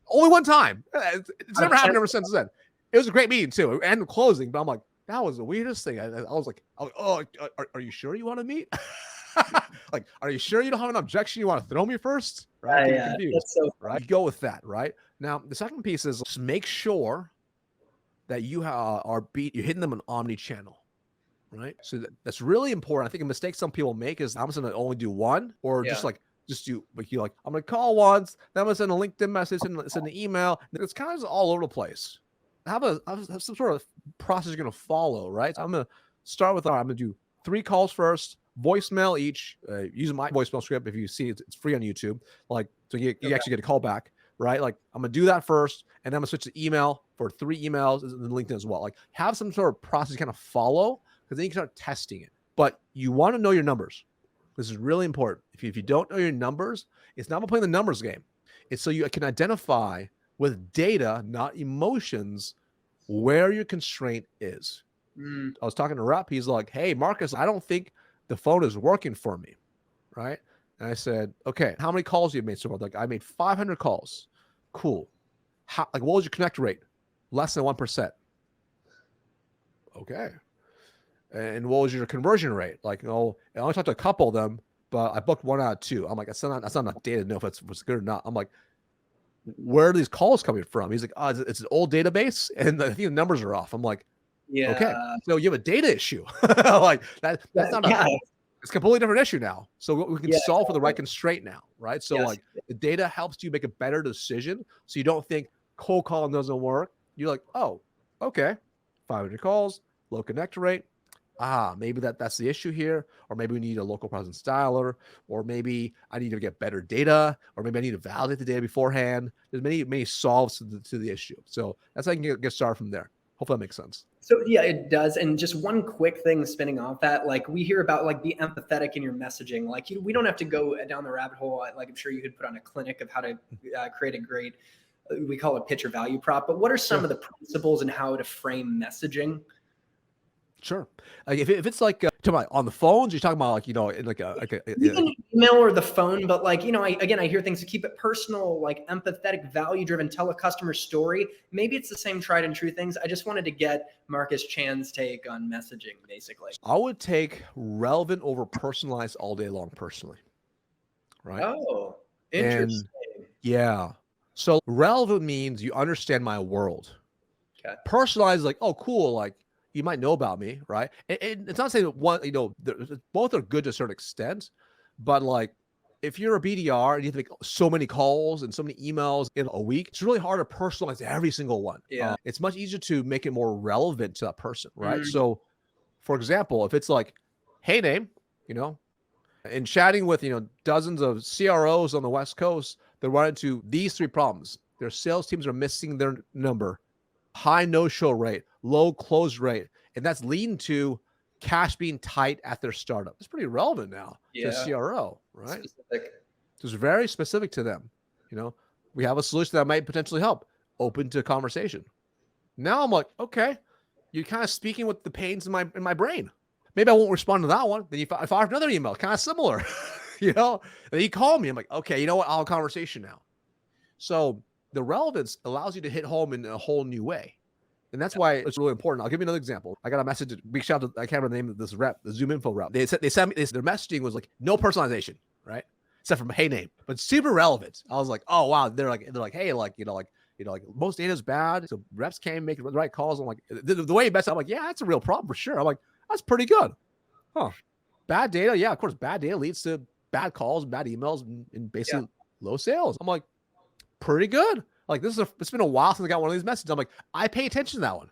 Only one time. It's never happened ever since then. It was a great meeting too, and closing. But I'm like, that was the weirdest thing. I was like, "Oh, are you sure you want to meet? Like, are you sure you don't have an objection? You want to throw me first?" Right? That's so right. Go with that. Right now, the second piece is just make sure that you you're hitting them on omni-channel. Right. So that's really important. I think a mistake some people make is I'm just going to only do one, or just do like I'm going to call once, then I'm going to send a LinkedIn message and send an email. It's kind of all over the place. Have some sort of process you're going to follow, right? So I'm going to start with I'm going to do 3 calls first, voicemail each, using my voicemail script. If you see it's free on YouTube, like, so you actually get a call back, right? Like I'm going to do that first, and then I'm going to switch to email for 3 emails and then LinkedIn as well. Like have some sort of process you kind of follow, because then you can start testing it. But you want to know your numbers. This is really important. If you don't know your numbers, it's not about playing the numbers game. It's so you can identify with data, not emotions, where your constraint is. I was talking to Rep. He's like, "Hey, Marcus, I don't think the phone is working for me." Right? And I said, "Okay, how many calls you made so far?" Like, I made 500 calls. Cool. What was your connect rate? Less than 1%. Okay. And what was your conversion rate? Like, I only talked to a couple of them, but I booked 1 out of 2. I'm like, that's not enough data to know if it's good or not. I'm like, where are these calls coming from? He's like, it's an old database, and I think the numbers are off. I'm like, okay, so you have a data issue. Like that's not it's a completely different issue now. So we can solve for the right constraint now, right? So like the data helps you make a better decision. So you don't think cold calling doesn't work. You're like, oh, okay, 500 calls, low connect rate. Maybe that's the issue here, or maybe we need a local presence dialer, or maybe I need to get better data, or maybe I need to validate the data beforehand. There's many solves to the issue. So that's how you can get started from there. Hopefully that makes sense. So yeah, it does. And just one quick thing spinning off that, like we hear about like be empathetic in your messaging. Like we don't have to go down the rabbit hole. Like I'm sure you could put on a clinic of how to create a great, we call it pitch or value prop. But what are some of the principles and how to frame messaging? Sure. Like if it's like on the phones, you're talking about like, Even email or the phone, but like, I hear things to keep it personal, like empathetic, value driven, tell a customer story. Maybe it's the same tried and true things. I just wanted to get Marcus Chan's take on messaging, basically. I would take relevant over personalized all day long personally. Right. Oh, interesting. And So relevant means you understand my world. Okay. Personalized, like, oh, cool, like you might know about me, right? And it's not saying that one, both are good to a certain extent, but like if you're a BDR and you have to make so many calls and so many emails in a week, it's really hard to personalize every single one. Yeah. It's much easier to make it more relevant to that person, right? Mm. So, for example, if it's like, hey, name, and chatting with dozens of CROs on the West Coast, they run into these three problems. Their sales teams are missing their number, high no-show rate, low close rate, and that's leading to cash being tight at their startup. It's pretty relevant now to a CRO, right? Specific. So it's very specific to them. We have a solution that might potentially help. Open to conversation. Now I'm like, okay, you're kind of speaking with the pains in my brain. Maybe I won't respond to that one. Then if I have another email, kind of similar, and then you call me. I'm like, okay, you know what? I'll have a conversation now. So the relevance allows you to hit home in a whole new way. And that's why it's really important. I'll give you another example. I got a message, big shout out to, I can't remember the name of this rep, the Zoom info rep. They sent me this, their messaging was like, no personalization, right? Except for hey name, but super relevant. I was like, oh wow. They're like, hey, like most data is bad. So reps can't make the right calls. I'm like, the way you messed up, I'm like, yeah, that's a real problem for sure. I'm like, that's pretty good. Huh. Bad data. Yeah, of course, bad data leads to bad calls, bad emails, and basically low sales. I'm like, pretty good. Like it's been a while since I got one of these messages. I'm like, I pay attention to that one.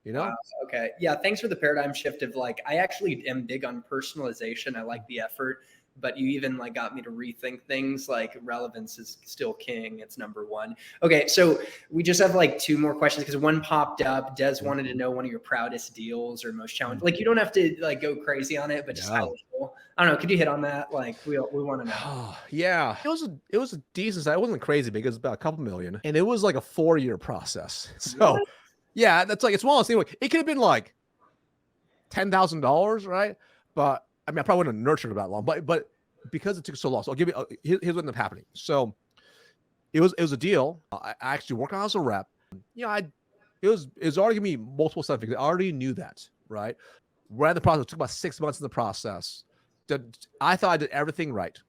Wow, okay. Yeah. Thanks for the paradigm shift of like, I actually am big on personalization. I like the effort, but you even like got me to rethink things. Like relevance is still king. It's number one. Okay. So we just have like two more questions because one popped up. Des wanted to know one of your proudest deals or most challenging. Like you don't have to like go crazy on it, but just high level. I don't know. Could you hit on that? Like we want to know. Yeah, it was a decent size. It wasn't crazy big. It was about a couple million, and it was like a 4-year process. So yeah, that's like, it's one of those things. Like, it could have been like $10,000, right? But I mean, I probably wouldn't have nurtured it that long, but because it took so long, so I'll give you, here's what ended up happening. So it was a deal. I actually worked on it as a rep. It was already giving me multiple stuff because I already knew that, right? We're in the process. It took about 6 months in the process. I thought I did everything right.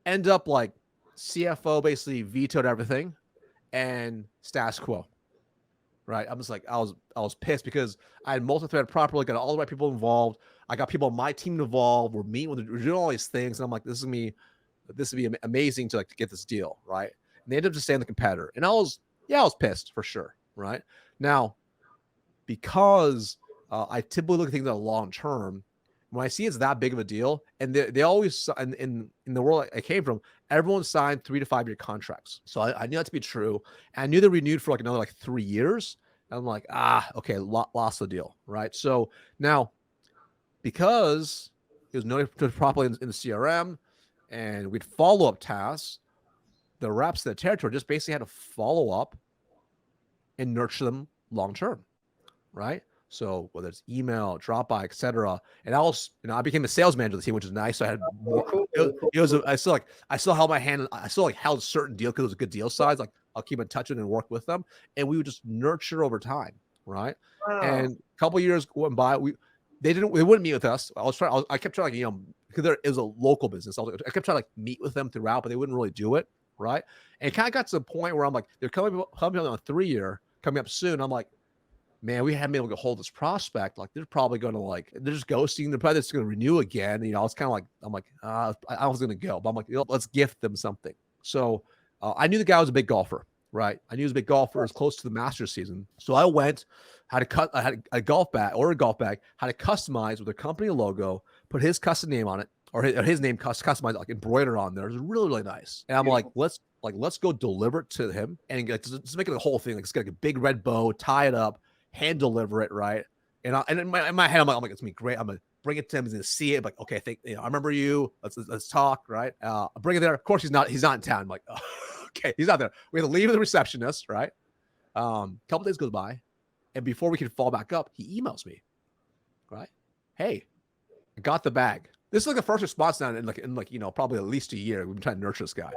End up like CFO basically vetoed everything and status quo. Right. I'm just like, I was pissed because I had multi-thread properly, got all the right people involved. I got people on my team involved. We're doing all these things. And I'm like, this would be amazing to get this deal. Right. And they ended up just staying the competitor. And I was pissed for sure. Right. Now, because I typically look at things on a long term, when I see it's that big of a deal, and they always, in the world I came from, everyone signed 3 to 5 year contracts. So I knew that to be true. And I knew they renewed for another 3 years. And I'm like, okay, lost the deal, right? So now, because it was noted properly in the CRM, and we'd follow up tasks, the reps in the territory just basically had to follow up and nurture them long term, right? So whether it's email, drop by, etc. And I became the sales manager of the team, which is nice. So I had more. I still held my hand. I still held certain deal because it was a good deal size. Like I'll keep in touch with and work with them, and we would just nurture over time, right? Wow. And a couple of years went by. They wouldn't meet with us. I kept trying, because it was a local business. I kept trying to meet with them throughout, but they wouldn't really do it, right? And it kind of got to the point where I'm like, they're coming on a 3-year coming up soon. I'm like, man, we haven't been able to hold this prospect. Like they're probably going to they're just ghosting. They're probably just going to renew again. It's kind of like, I'm like, I was going to go, but I'm like, let's gift them something. So I knew the guy was a big golfer, right? I knew he was a big golfer. It was close to the Masters season. So I went, I had a golf bag, had to customize with a company logo, put his custom name on it, or his name customized, embroidered on there. It was really, really nice. And I'm like, let's go deliver it to him and just make it the whole thing. It's got a big red bow, tie it up, hand deliver it, right? And in my head, I'm like, it's gonna be great. I'm gonna bring it to him. He's gonna see it. I'm like, okay, I remember you. Let's talk, right? I bring it there. Of course, he's not in town. I'm like, oh, okay, he's not there. We have to leave with the receptionist, right? Couple days goes by, and before we can fall back up, he emails me, right? Hey, I got the bag. This is the first response now in probably at least a year. We've been trying to nurture this guy.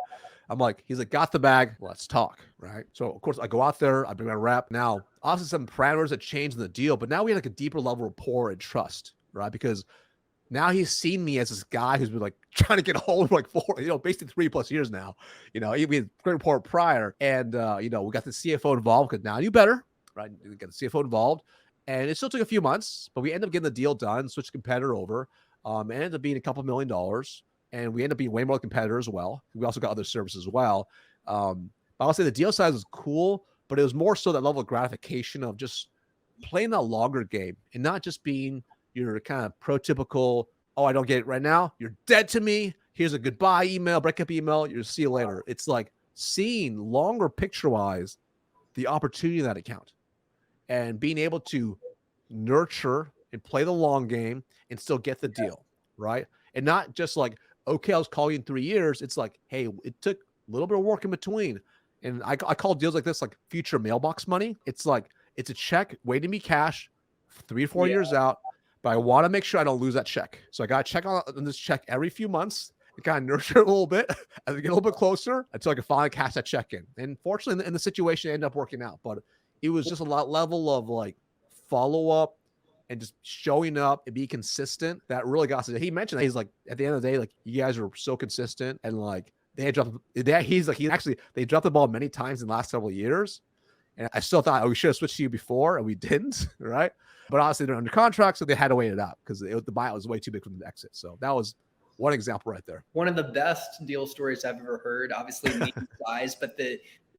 He's like, got the bag. Let's talk, right? So of course I go out there. I bring my rep. Now, obviously some parameters that changed in the deal, but now we had a deeper level of rapport and trust, right? Because Now he's seen me as this guy who's been like trying to get a hold of like basically 3+ years now. We had a great report prior, and we got the CFO involved because now I knew better, right? We got the CFO involved, and it still took a few months, but we ended up getting the deal done, switched the competitor over. It ended up being a couple $1 million, and we ended up being way more competitor as well. We also got other services as well. But I'll say the deal size was cool, but it was more so that level of gratification of just playing that longer game and not just being your kind of prototypical, oh, I don't get it right now, you're dead to me, here's a goodbye email, breakup email, you'll see you later. It's like seeing longer picture-wise the opportunity in that account and being able to nurture and play the long game and still get the deal, right? And not just like, okay, I'll call you in 3 years. It's like, hey, it took a little bit of work in between. And I call deals like this like future mailbox money. It's like, it's a check waiting to be cashed 3 or 4 years out, but I want to make sure I don't lose that check. So I got to check on this check every few months and kind of nurture it a little bit as we get a little bit closer until I can finally cash that check in. And fortunately, in the situation, it ended up working out. But it was just a level of like follow up and just showing up and be consistent that really got to. He mentioned that he's like, at the end of the day, like, you guys are so consistent, and like they dropped they dropped the ball many times in the last several years. And I still thought, we should have switched to you before, and we didn't, right? But honestly, they're under contract, so they had to wait it out because the buyout was way too big for them to exit. So that was one example right there. One of the best deal stories I've ever heard, obviously medium size, but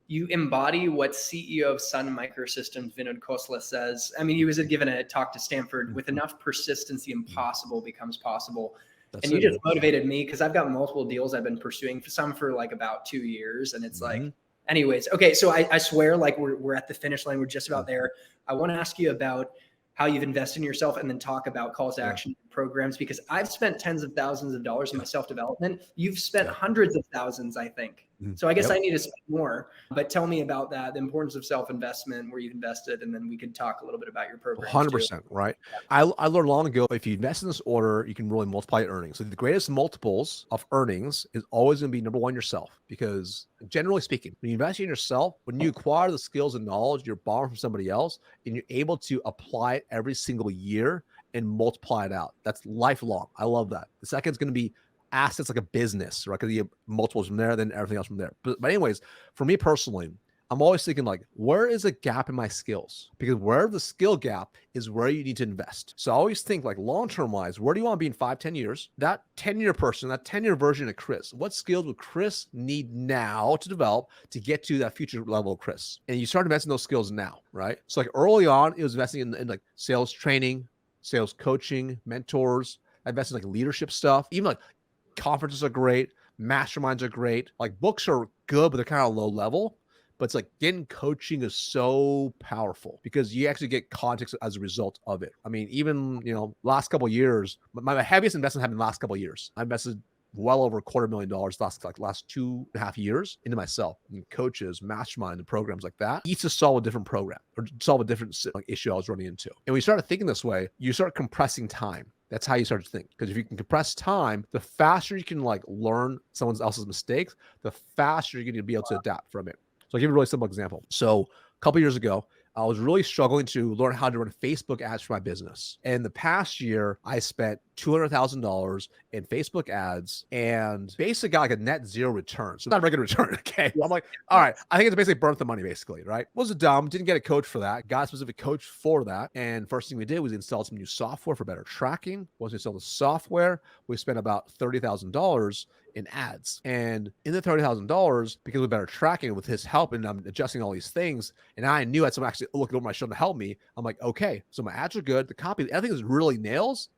you embody what CEO of Sun Microsystems, Vinod Khosla, says. I mean, he was given a talk to Stanford, with enough persistence, the impossible becomes possible. And you just motivated me because I've got multiple deals I've been pursuing, some for like about 2 years. And it's like, anyways, okay. So I swear, like we're at the finish line. We're just about there. I want to ask you about how you've invested in yourself, and then talk about calls to action programs, because I've spent tens of thousands of dollars in my self-development. You've spent hundreds of thousands, I think. So I guess I need to spend more, but tell me about that, the importance of self-investment, where you've invested, and then we could talk a little bit about your program. 100%, right? I learned long ago, if you invest in this order, you can really multiply your earnings. So the greatest multiples of earnings is always going to be number one, yourself, because generally speaking, when you invest in yourself, when you acquire the skills and knowledge you're borrowing from somebody else, and you're able to apply it every single year and multiply it out, that's lifelong. I love that. The second is going to be assets, like a business, right? Because you have multiples from there, then everything else from there. But anyways, for me personally, I'm always thinking like, where is a gap in my skills? Because where the skill gap is where you need to invest. So I always think like long-term wise, where do you want to be in 5-10 years? That 10-year person, that 10-year version of Chris, what skills would Chris need now to develop to get to that future level of Chris? And you start investing those skills now, right? So like early on, it was investing in like sales training, sales coaching, mentors. I invested in like leadership stuff, even like conferences are great, masterminds are great. Like books are good, but they're kind of low level. But it's like getting coaching is so powerful because you actually get context as a result of it. I mean, even, last couple of years, my heaviest investment happened in the last couple of years. I invested well over $250,000 last 2.5 years into myself, and coaches, mastermind, and programs like that. Each to solve a different program or solve a different issue I was running into. And when you started thinking this way, you start compressing time. That's how you start to think. Because if you can compress time, the faster you can learn someone else's mistakes, the faster you're going to be able to adapt from it. So I'll give you a really simple example. So a couple years ago, I was really struggling to learn how to run Facebook ads for my business. And the past year, I spent $200,000 in Facebook ads and basically got like a net zero return. So not a regular return, okay? I'm like, all right, I think it's basically burnt the money, basically, right? Wasn't dumb, didn't get a coach for that, got a specific coach for that. And first thing we did was install some new software for better tracking. Once we installed the software, we spent about $30,000 in ads. And in the $30,000, because of better tracking with his help, and I'm adjusting all these things, and I knew I had someone actually looking over my shoulder to help me. I'm like, okay, so my ads are good, the copy, everything is really nails,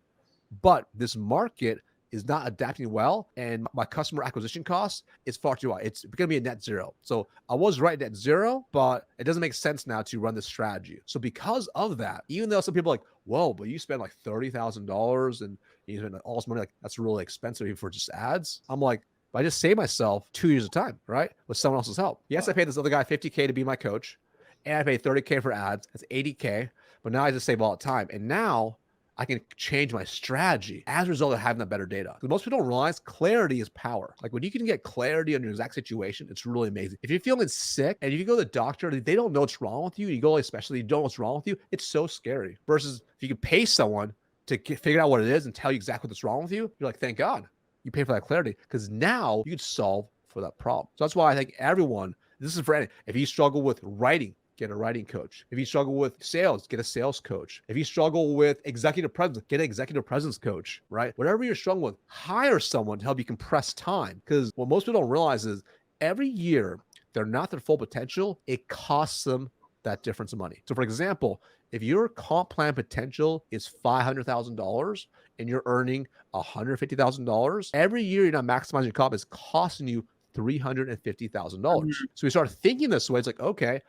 but this market is not adapting well, and my customer acquisition cost is far too high. It's going to be a net zero. So I was right at zero, but it doesn't make sense now to run this strategy. So because of that, even though some people are like, whoa, but you spend like $30,000 and you spend all this money, like that's really expensive even for just ads. I'm like, but I just saved myself 2 years of time, right? With someone else's help. Yes, I paid this other guy $50K to be my coach, and I paid $30K for ads. That's $80K. But now I just save all the time. And now I can change my strategy as a result of having that better data. Because most people don't realize clarity is power. Like when you can get clarity on your exact situation, it's really amazing. If you're feeling sick and if you go to the doctor, they don't know what's wrong with you. You go to a specialty, you don't know what's wrong with you. It's so scary. Versus if you can pay someone to figure out what it is and tell you exactly what's wrong with you, you're like, thank God you pay for that clarity, because now you can solve for that problem. So that's why I think everyone, this is for any, if you struggle with writing, get a writing coach. If you struggle with sales, get a sales coach. If you struggle with executive presence, get an executive presence coach, right? Whatever you're struggling with, hire someone to help you compress time. Because what most people don't realize is every year they're not their full potential, it costs them that difference of money. So for example, if your comp plan potential is $500,000 and you're earning $150,000, every year you're not maximizing your comp is costing you $350,000. So we start thinking this way. It's like, okay,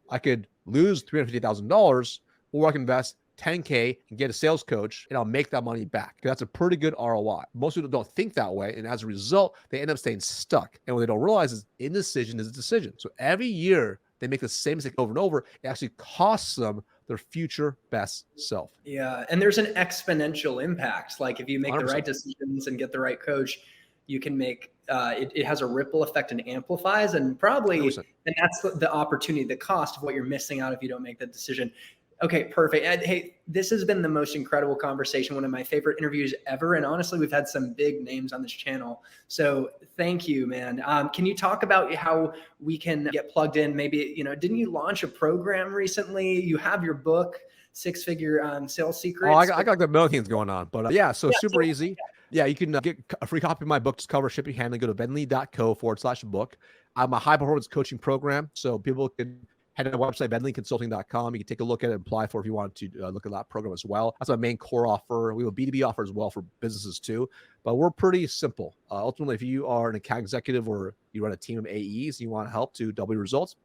I could lose $350,000, or I can invest $10K and get a sales coach and I'll make that money back. That's a pretty good ROI. Most people don't think that way. And as a result, they end up staying stuck. And what they don't realize is indecision is a decision. So every year they make the same mistake over and over, it actually costs them their future best self. Yeah. And there's an exponential impact. Like if you make 100%. the right decisions and get the right coach, you can make it has a ripple effect and amplifies, and probably 100%. and that's the opportunity, the cost of what you're missing out if you don't make that decision. Okay, perfect. And hey, this has been the most incredible conversation, one of my favorite interviews ever. And honestly, we've had some big names on this channel. So thank you, man. Can you talk about how we can get plugged in? Maybe, didn't you launch a program recently? You have your book, Six-Figure Sales Secrets. Oh, I got the million things going on, but super easy. Yeah, you can get a free copy of my book, Discover Shipping Handling. Go to bentley.co/book. I'm a high performance coaching program, so people can head to the website, bentleyconsulting.com. You can take a look at it and apply for if you want to look at that program as well. That's my main core offer. We have a B2B offer as well for businesses too, but we're pretty simple. Ultimately, if you are an account executive or you run a team of AEs and you want help to double your results,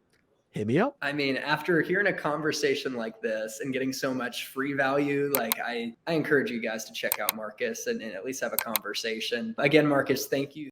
hit me up. I mean, after hearing a conversation like this and getting so much free value, like I encourage you guys to check out Marcus and at least have a conversation. Again, Marcus, thank you.